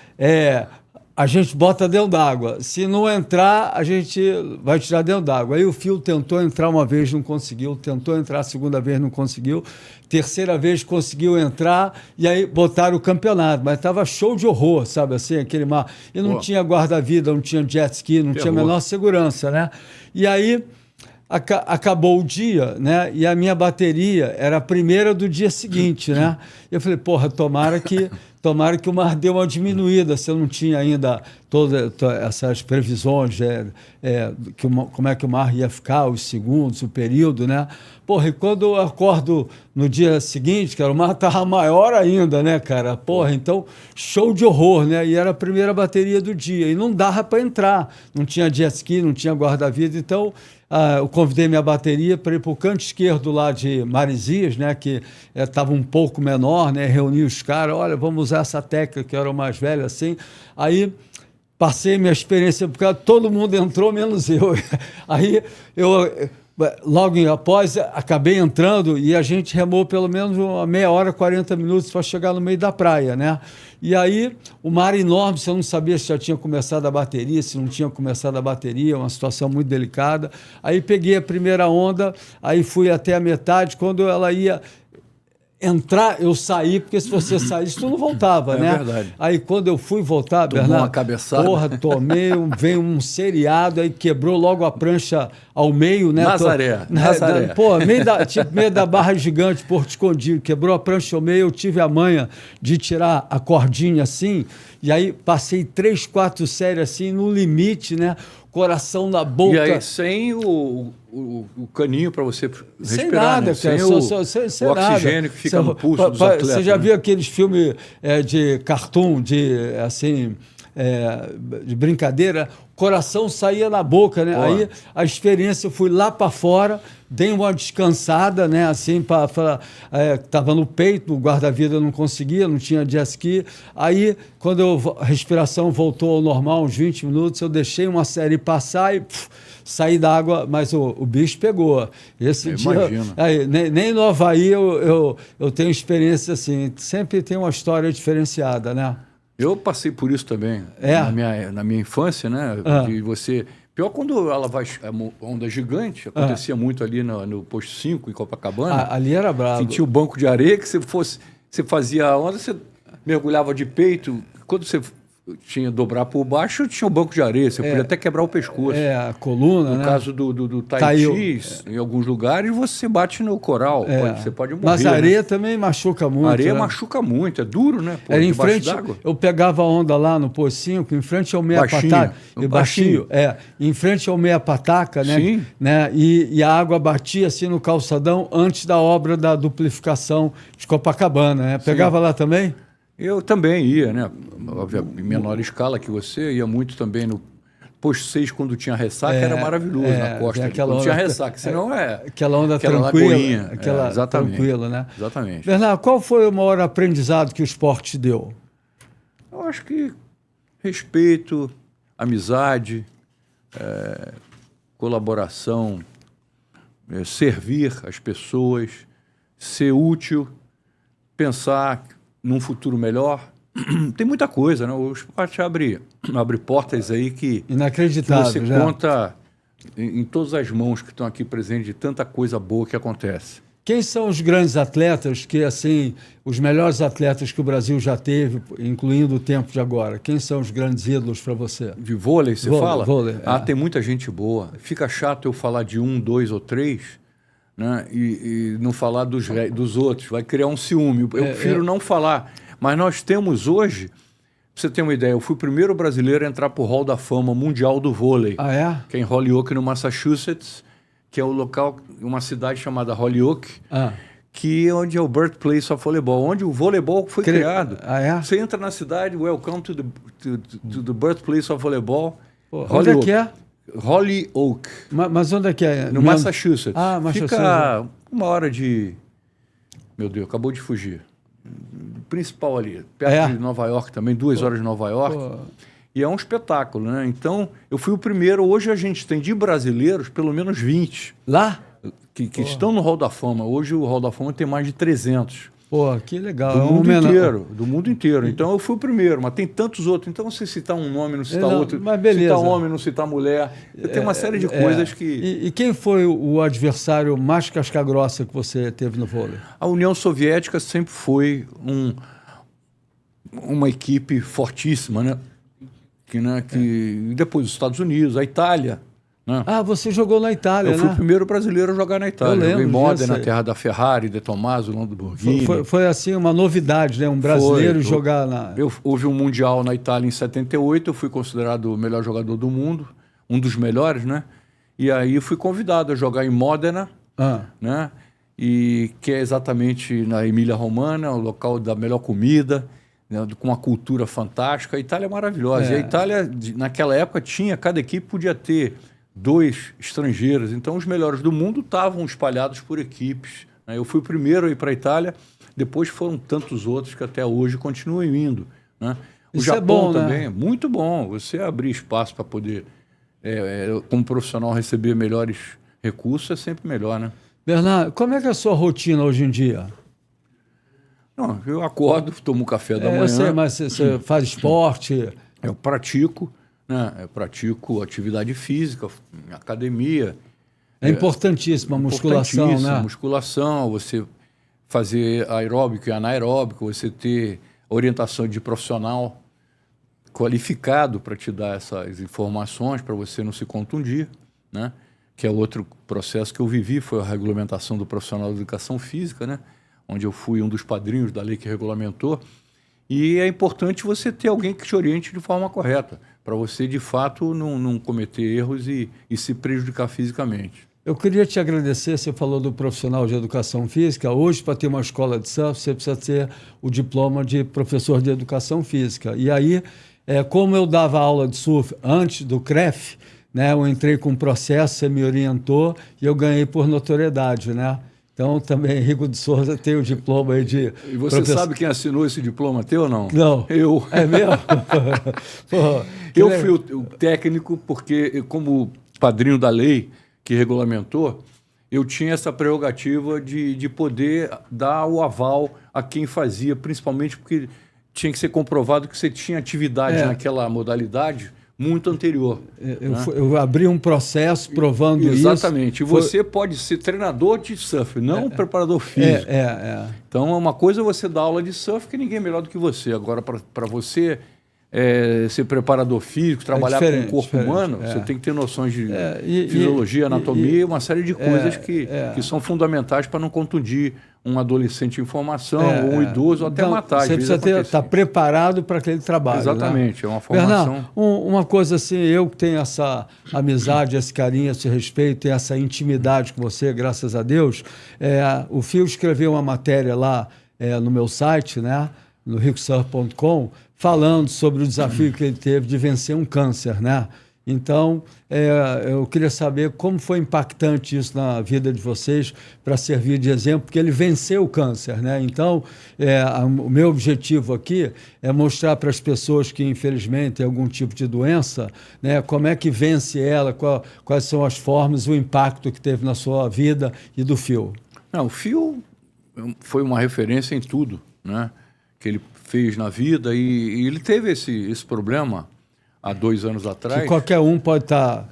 A gente bota dentro d'água. Se não entrar, a gente vai tirar dentro d'água. Aí o Phil tentou entrar uma vez, não conseguiu. Tentou entrar a segunda vez, não conseguiu. Terceira vez conseguiu entrar e aí botaram o campeonato. Mas estava show de horror, sabe assim, aquele mar. E não tinha guarda-vida, não tinha jet ski, não tinha a menor segurança, né? E aí acabou o dia, né? E a minha bateria era a primeira do dia seguinte, né? E eu falei, porra, tomara que o mar dê uma diminuída, se eu não tinha ainda todas essas previsões como é que o mar ia ficar, os segundos, o período, né? Porra, e quando eu acordo no dia seguinte, cara, o mar estava maior ainda, né, cara? Porra, então, show de horror, né? E era a primeira bateria do dia, e não dava para entrar, não tinha jet ski, não tinha guarda-vida, então eu convidei minha bateria para ir para o canto esquerdo lá de Marizias, né, que estava um pouco menor, né, reuni os caras, olha, vamos usar essa técnica, que eu era o mais velho assim. Aí passei minha experiência, porque todo mundo entrou, menos eu. Aí logo após, acabei entrando e a gente remou pelo menos uma meia hora, 40 minutos para chegar no meio da praia, né? E aí, o mar enorme, você não sabia se já tinha começado a bateria, se não tinha começado a bateria, uma situação muito delicada. Aí peguei a primeira onda, aí fui até a metade, quando ela ia entrar, eu saí, porque se você saísse, tu não voltava, né? É verdade. Aí quando eu fui voltar, tomou Bernardo, uma cabeçada. Porra, veio um seriado, aí quebrou logo a prancha ao meio, né? Nazaré. Pô, meio da Barra Gigante, Porto Escondido, quebrou a prancha ao meio, eu tive a manha de tirar a cordinha assim, e aí passei 3, 4 séries assim, no limite, né? Coração na boca. E aí, sem o caninho para você respirar, sem nada, né? Sem o nada. oxigênio que fica no pulso dos atletas. Você já viu aqueles filmes de cartoon, de brincadeira? coração saía na boca, né? Aí a experiência, eu fui lá para fora, dei uma descansada, né? Assim, estava no peito, o guarda-vida não conseguia, não tinha jet ski. Aí, quando a respiração voltou ao normal, uns 20 minutos, eu deixei uma série passar e saí da água, mas o bicho pegou. Esse dia, aí, nem no Havaí eu tenho experiência assim, sempre tem uma história diferenciada, né? Eu passei por isso também, na minha infância, né? De você... Pior quando ela vai... A onda gigante, acontecia muito ali no Posto 5, em Copacabana. Ali era bravo. Tinha o banco de areia que você fazia a onda, você mergulhava de peito. Quando você tinha dobrar por baixo, tinha o banco de areia. Você podia até quebrar o pescoço. A coluna, no né? caso do Tai Chi, em alguns lugares, você bate no coral. Você pode morrer. Mas a areia também machuca muito. A areia machuca muito, é duro, né? Pô, em frente, eu pegava a onda lá no Poço 5, em frente ao Meia Pataca. Baixinho. Em frente ao Meia Pataca, né? Sim. Né? E a água batia assim no calçadão antes da obra da duplificação de Copacabana, né? Pegava lá também? Eu também ia, né? Em menor escala que você, ia muito também no Posto 6, quando tinha ressaca, era maravilhoso na costa. Quando tinha ressaca, senão aquela onda aquela tranquila. Lagoinha. Aquela tranquila, né? Exatamente. Bernardo, qual foi o maior aprendizado que o esporte te deu? Eu acho que respeito, amizade, colaboração, servir as pessoas, ser útil, pensar num futuro melhor. Tem muita coisa, né? O esporte abre portas aí que inacreditável, você conta em todas as mãos que estão aqui presentes de tanta coisa boa que acontece. Quem são os grandes atletas que, assim, os melhores atletas que o Brasil já teve, incluindo o tempo de agora? Quem são os grandes ídolos para você? De vôlei, você fala? Vôlei, tem muita gente boa. Fica chato eu falar de 1, 2 ou 3, né? E não falar dos outros. Vai criar um ciúme. Eu prefiro não falar. Mas nós temos hoje, pra você ter uma ideia, eu fui o primeiro brasileiro a entrar para o Hall da Fama Mundial do Vôlei. Que é em Holyoke, no Massachusetts, que é o local, uma cidade chamada Holyoke, que é onde é o birthplace of volleyball, onde o voleibol foi criado. Você entra na cidade, welcome to the birthplace of volleyball. Onde é que é? Holyoke. Mas onde é que é? No Massachusetts. Massachusetts. Fica uma hora de... Meu Deus, acabou de fugir. Principal ali, perto de Nova York também, 2 horas de Nova York. E é um espetáculo, né? Então, eu fui o primeiro. Hoje a gente tem de brasileiros pelo menos 20. Lá? Que estão no Hall da Fama. Hoje o Hall da Fama tem mais de 300. Pô, que legal. Do mundo inteiro. Então eu fui o primeiro, mas tem tantos outros. Então você citar um nome, não citar outro. Mas beleza. Citar homem, não citar mulher. Tem uma série de coisas que... E quem foi o adversário mais casca-grossa que você teve no vôlei? A União Soviética sempre foi uma equipe fortíssima, né? Que depois os Estados Unidos, a Itália... Né? Você jogou na Itália, Eu fui o primeiro brasileiro a jogar na Itália. Joguei em Modena, na terra da Ferrari, De Tomaso, Lamborghini. Foi assim uma novidade, né? Um brasileiro jogar na... Houve um Mundial na Itália em 78, eu fui considerado o melhor jogador do mundo, um dos melhores, né? E aí fui convidado a jogar em Modena, né? E que é exatamente na Emília-Romana, o local da melhor comida, né? Com uma cultura fantástica. A Itália é maravilhosa. E a Itália, naquela época, cada equipe podia ter 2 estrangeiros. Então, os melhores do mundo estavam espalhados por equipes. Né? Eu fui o primeiro a ir para a Itália, depois foram tantos outros que até hoje continuam indo. Né? O Isso Japão é bom, também né? é muito bom. Você abrir espaço para poder, como profissional, receber melhores recursos é sempre melhor, né? Bernardo, como é que é a sua rotina hoje em dia? Não, eu acordo, tomo café da manhã. Eu sei, mas você faz esporte? Eu pratico. Eu pratico atividade física, academia. É importantíssima a musculação, né? Musculação, você fazer aeróbico e anaeróbico, você ter orientação de profissional qualificado para te dar essas informações, para você não se contundir, né? Que é outro processo que eu vivi, foi a regulamentação do profissional de educação física, né? Onde eu fui um dos padrinhos da lei que regulamentou. E é importante você ter alguém que te oriente de forma correta, para você, de fato, não cometer erros e se prejudicar fisicamente. Eu queria te agradecer, você falou do profissional de educação física. Hoje, para ter uma escola de surf, você precisa ter o diploma de professor de educação física. E aí, como eu dava aula de surf antes do CREF, né, eu entrei com um processo, você me orientou e eu ganhei por notoriedade, né? Então, também, Rico de Souza tem o diploma aí de... E você sabe quem assinou esse diploma teu ou não? Não. Eu. É mesmo? Pô, eu fui o técnico porque, como padrinho da lei que regulamentou, eu tinha essa prerrogativa de poder dar o aval a quem fazia, principalmente porque tinha que ser comprovado que você tinha atividade naquela modalidade muito anterior. Eu abri um processo provando isso. Exatamente. E você pode ser treinador de surf, não preparador físico. Então, é uma coisa você dar aula de surf, que ninguém é melhor do que você. Agora, para você ser preparador físico, trabalhar com o corpo humano, você tem que ter noções de fisiologia, anatomia, uma série de coisas que são fundamentais para não contundir um adolescente em formação, ou um idoso, ou até matar. Você precisa estar preparado para aquele trabalho. Exatamente, né? É uma formação... Bernardo, uma coisa assim, eu que tenho essa amizade, esse carinho, esse respeito, essa intimidade com você, graças a Deus, o Fio escreveu uma matéria lá no meu site, né, no ricosurf.com, falando sobre o desafio que ele teve de vencer um câncer, né? Então, eu queria saber como foi impactante isso na vida de vocês para servir de exemplo, porque ele venceu o câncer, né? Então, o meu objetivo aqui é mostrar para as pessoas que, infelizmente, têm algum tipo de doença, né, como é que vence ela, quais são as formas, o impacto que teve na sua vida e do Fio. Não, o Fio foi uma referência em tudo, né, que ele fez na vida, e ele teve esse problema há 2 anos atrás. Que qualquer um pode estar...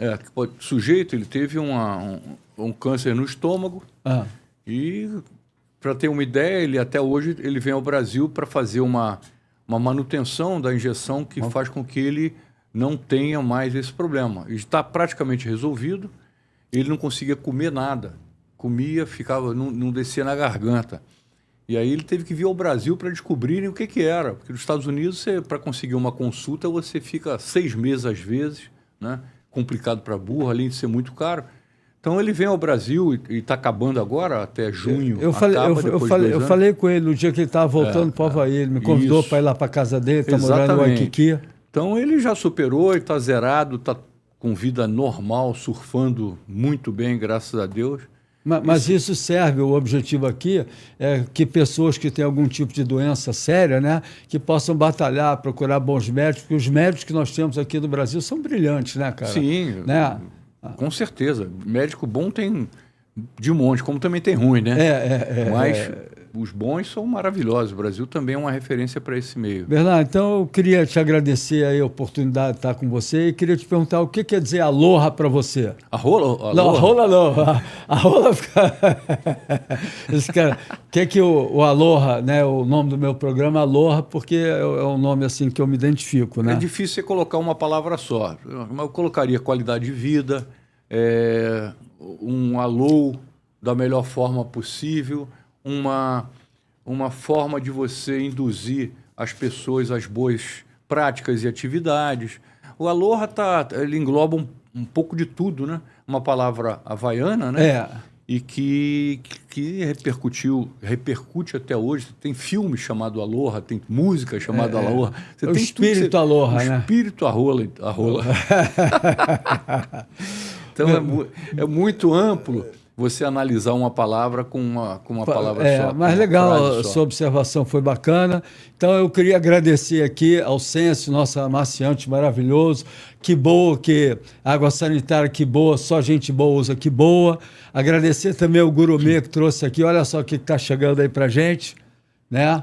Sujeito, ele teve um câncer no estômago, e, para ter uma ideia, ele até hoje ele vem ao Brasil para fazer uma manutenção da injeção que faz com que ele não tenha mais esse problema. Está praticamente resolvido, ele não conseguia comer nada. Comia, ficava, não descia na garganta. E aí ele teve que vir ao Brasil para descobrirem o que era. Porque nos Estados Unidos, para conseguir uma consulta, você fica 6 meses às vezes, né? Complicado para burro, além de ser muito caro. Então ele vem ao Brasil e está acabando agora, até junho. Eu falei com ele no dia que ele estava voltando para o Havaí. Ele me convidou para ir lá para a casa dele, está morando no Waikiki. Então ele já superou, está zerado, está com vida normal, surfando muito bem, graças a Deus. Mas isso serve, o objetivo aqui é que pessoas que têm algum tipo de doença séria, né, que possam batalhar, procurar bons médicos, porque os médicos que nós temos aqui no Brasil são brilhantes, né, cara? Sim, né? Com certeza. Médico bom tem de monte, como também tem ruim, né? Mas os bons são maravilhosos. O Brasil também é uma referência para esse meio. Bernardo, então eu queria te agradecer aí a oportunidade de estar com você e queria te perguntar o que quer dizer aloha para você. Aloha? Não, aloha não. Aloha fica... Esse cara... que o aloha, né, o nome do meu programa é aloha porque é um nome assim que eu me identifico, né? É difícil você colocar uma palavra só. Eu colocaria qualidade de vida, um alô da melhor forma possível, uma forma de você induzir as pessoas às boas práticas e atividades. O aloha ele engloba um pouco de tudo, né? Uma palavra havaiana, né? E que repercute até hoje. Tem filme chamado Aloha, tem música chamada Aloha. Você o tem espírito Aloha, né? O espírito Aloha. Então é muito amplo você analisar uma palavra com uma palavra só. Mas legal, a sua observação foi bacana. Então eu queria agradecer aqui ao Senso, nosso amaciante maravilhoso. Que boa, que água sanitária, que boa, só gente boa usa, que boa. Agradecer também ao Gurumê que trouxe aqui. Olha só o que está chegando aí pra gente, né?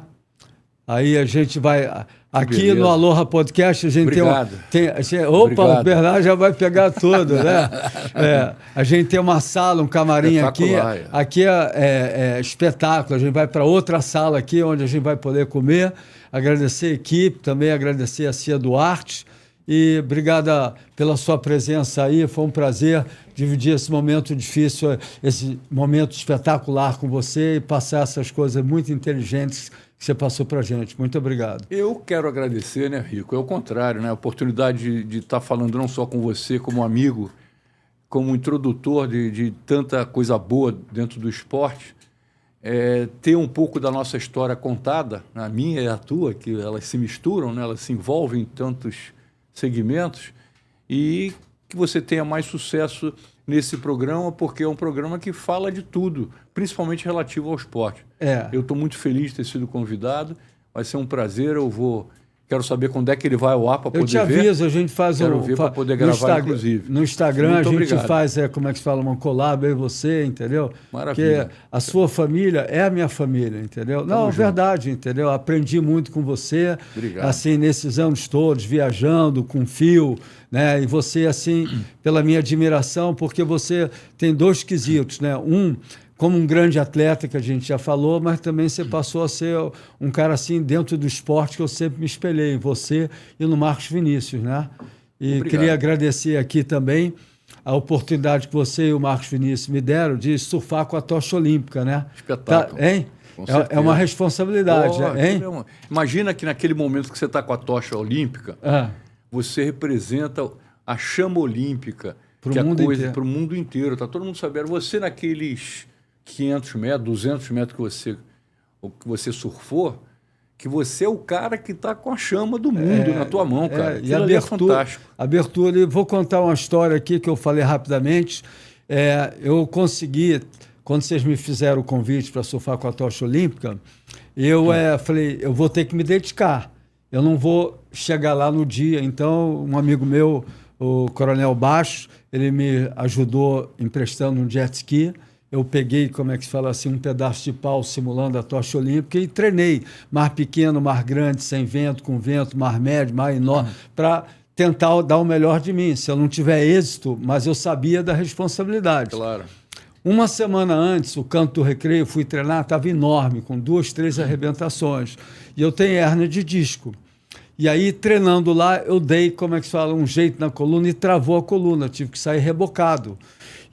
Aí a gente vai... Aqui no Aloha Podcast a gente o Bernardo já vai pegar tudo, né? A gente tem uma sala, um camarim aqui. Aqui é espetáculo. A gente vai para outra sala aqui, onde a gente vai poder comer. Agradecer a equipe, também agradecer a Cia Duarte. E obrigada pela sua presença aí. Foi um prazer dividir esse momento difícil, esse momento espetacular com você e passar essas coisas muito inteligentes que você passou para a gente. Muito obrigado. Eu quero agradecer, né, Rico? É o contrário, né? A oportunidade de estar falando não só com você como amigo, como introdutor de tanta coisa boa dentro do esporte. ter um pouco da nossa história contada, a minha e a tua, que elas se misturam, né? Elas se envolvem em tantos segmentos, e que você tenha mais sucesso nesse programa, porque é um programa que fala de tudo, principalmente relativo ao esporte. Eu estou muito feliz de ter sido convidado, vai ser um prazer, quero saber quando é que ele vai ao ar para poder ver. Eu te aviso, a gente faz Quero ver para poder gravar, inclusive. No Instagram muito a gente obrigado. faz, como é que se fala, uma collab, eu e você, entendeu? Maravilha. Porque a sua família é a minha família, entendeu? Não, verdade, entendeu? Aprendi muito com você, Obrigado. assim, nesses anos todos, viajando com fio, né? E você, assim, pela minha admiração, porque você tem dois quesitos, né? Como um grande atleta, que a gente já falou, mas também você passou a ser um cara assim dentro do esporte, que eu sempre me espelhei em você e no Marcos Vinícius, né? E Obrigado. queria agradecer aqui também a oportunidade que você e o Marcos Vinícius me deram de surfar com a tocha olímpica, né? Espetáculo. Hein? É uma responsabilidade, hein? Imagina que naquele momento que você está com a tocha olímpica, você representa a chama olímpica para o mundo inteiro. Está todo mundo sabendo. Você naqueles 500 metros, 200 metros que você surfou, que você é o cara que está com a chama do mundo na tua mão, cara. E a fantástico. Abertura, vou contar uma história aqui que eu falei rapidamente. Eu consegui, quando vocês me fizeram o convite para surfar com a tocha olímpica, eu falei, eu vou ter que me dedicar. Eu não vou chegar lá no dia. Então, um amigo meu, o Coronel Baixo, ele me ajudou emprestando um jet ski. Eu peguei, como é que se fala assim, um pedaço de pau simulando a tocha olímpica e treinei mar pequeno, mar grande, sem vento, com vento, mar médio, mar enorme, para tentar dar o melhor de mim. Se eu não tiver êxito, mas eu sabia da responsabilidade. Claro. Uma semana antes, o Canto do Recreio, fui treinar, estava enorme, com 2, 3 arrebentações. E eu tenho hérnia de disco. E aí, treinando lá, eu dei, como é que se fala, um jeito na coluna e travou a coluna. Tive que sair rebocado.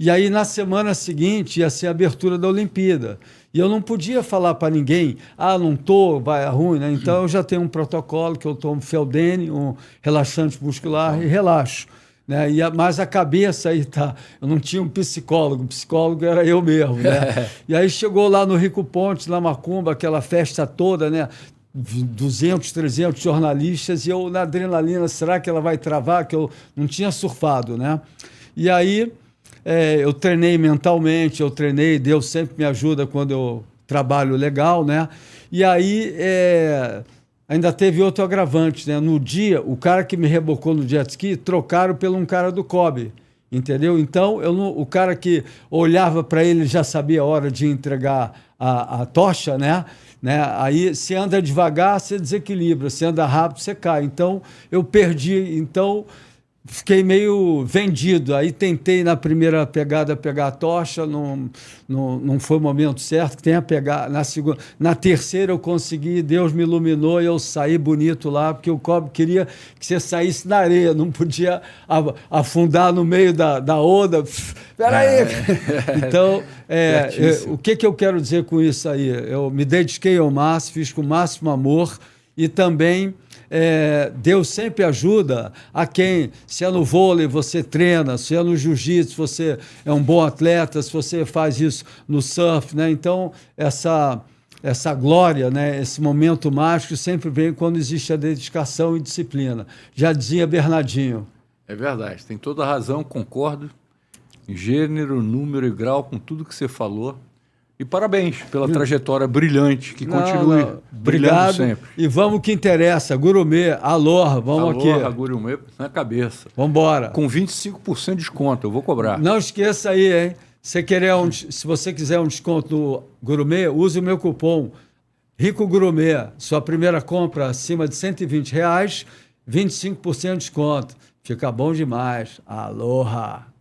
E aí, na semana seguinte, ia ser a abertura da Olimpíada. E eu não podia falar para ninguém, não tô, vai ruim, né? Então, eu já tenho um protocolo que eu tomo Feldene, um relaxante muscular, e relaxo. Né? Mas a cabeça aí tá. Eu não tinha um psicólogo, o psicólogo era eu mesmo. Né? E aí chegou lá no Rico Pontes, na Macumba, aquela festa toda, né? 200, 300 jornalistas, e eu na adrenalina, será que ela vai travar? Que eu não tinha surfado, né? E aí eu treinei mentalmente, Deus sempre me ajuda quando eu trabalho legal, né? E aí ainda teve outro agravante, né? No dia, o cara que me rebocou no jet ski, trocaram pelo um cara do COB, entendeu? Então, o cara que olhava para ele já sabia a hora de entregar a tocha, né? Aí, se anda devagar, você desequilibra, se anda rápido, você cai. Então, eu perdi, fiquei meio vendido. Aí tentei na primeira pegada pegar a tocha, não foi o momento certo. Tem a pegar na segunda, na terceira eu consegui, Deus me iluminou e eu saí bonito lá, porque o Cobb queria que você saísse na areia, não podia afundar no meio da onda. Peraí! Então, o que eu quero dizer com isso aí? Eu me dediquei ao máximo, fiz com o máximo amor e também Deus sempre ajuda a quem, se é no vôlei, você treina, se é no jiu-jitsu, você é um bom atleta, se você faz isso no surf, né? Então, essa glória, né? Esse momento mágico sempre vem quando existe a dedicação e disciplina. Já dizia Bernardinho. É verdade, tem toda a razão, concordo. Em gênero, número e grau, com tudo que você falou. E parabéns pela trajetória brilhante, que continue brilhando sempre. E vamos que interessa, Gurumê, Aloha, vamos aqui. Aloha, Gurumê, na cabeça. Vamos embora. Com 25% de desconto, eu vou cobrar. Não esqueça aí, hein? Se você quiser um desconto no Gurumê, use o meu cupom Rico Gurumê. Sua primeira compra acima de R$120, 25% de desconto. Fica bom demais. Aloha!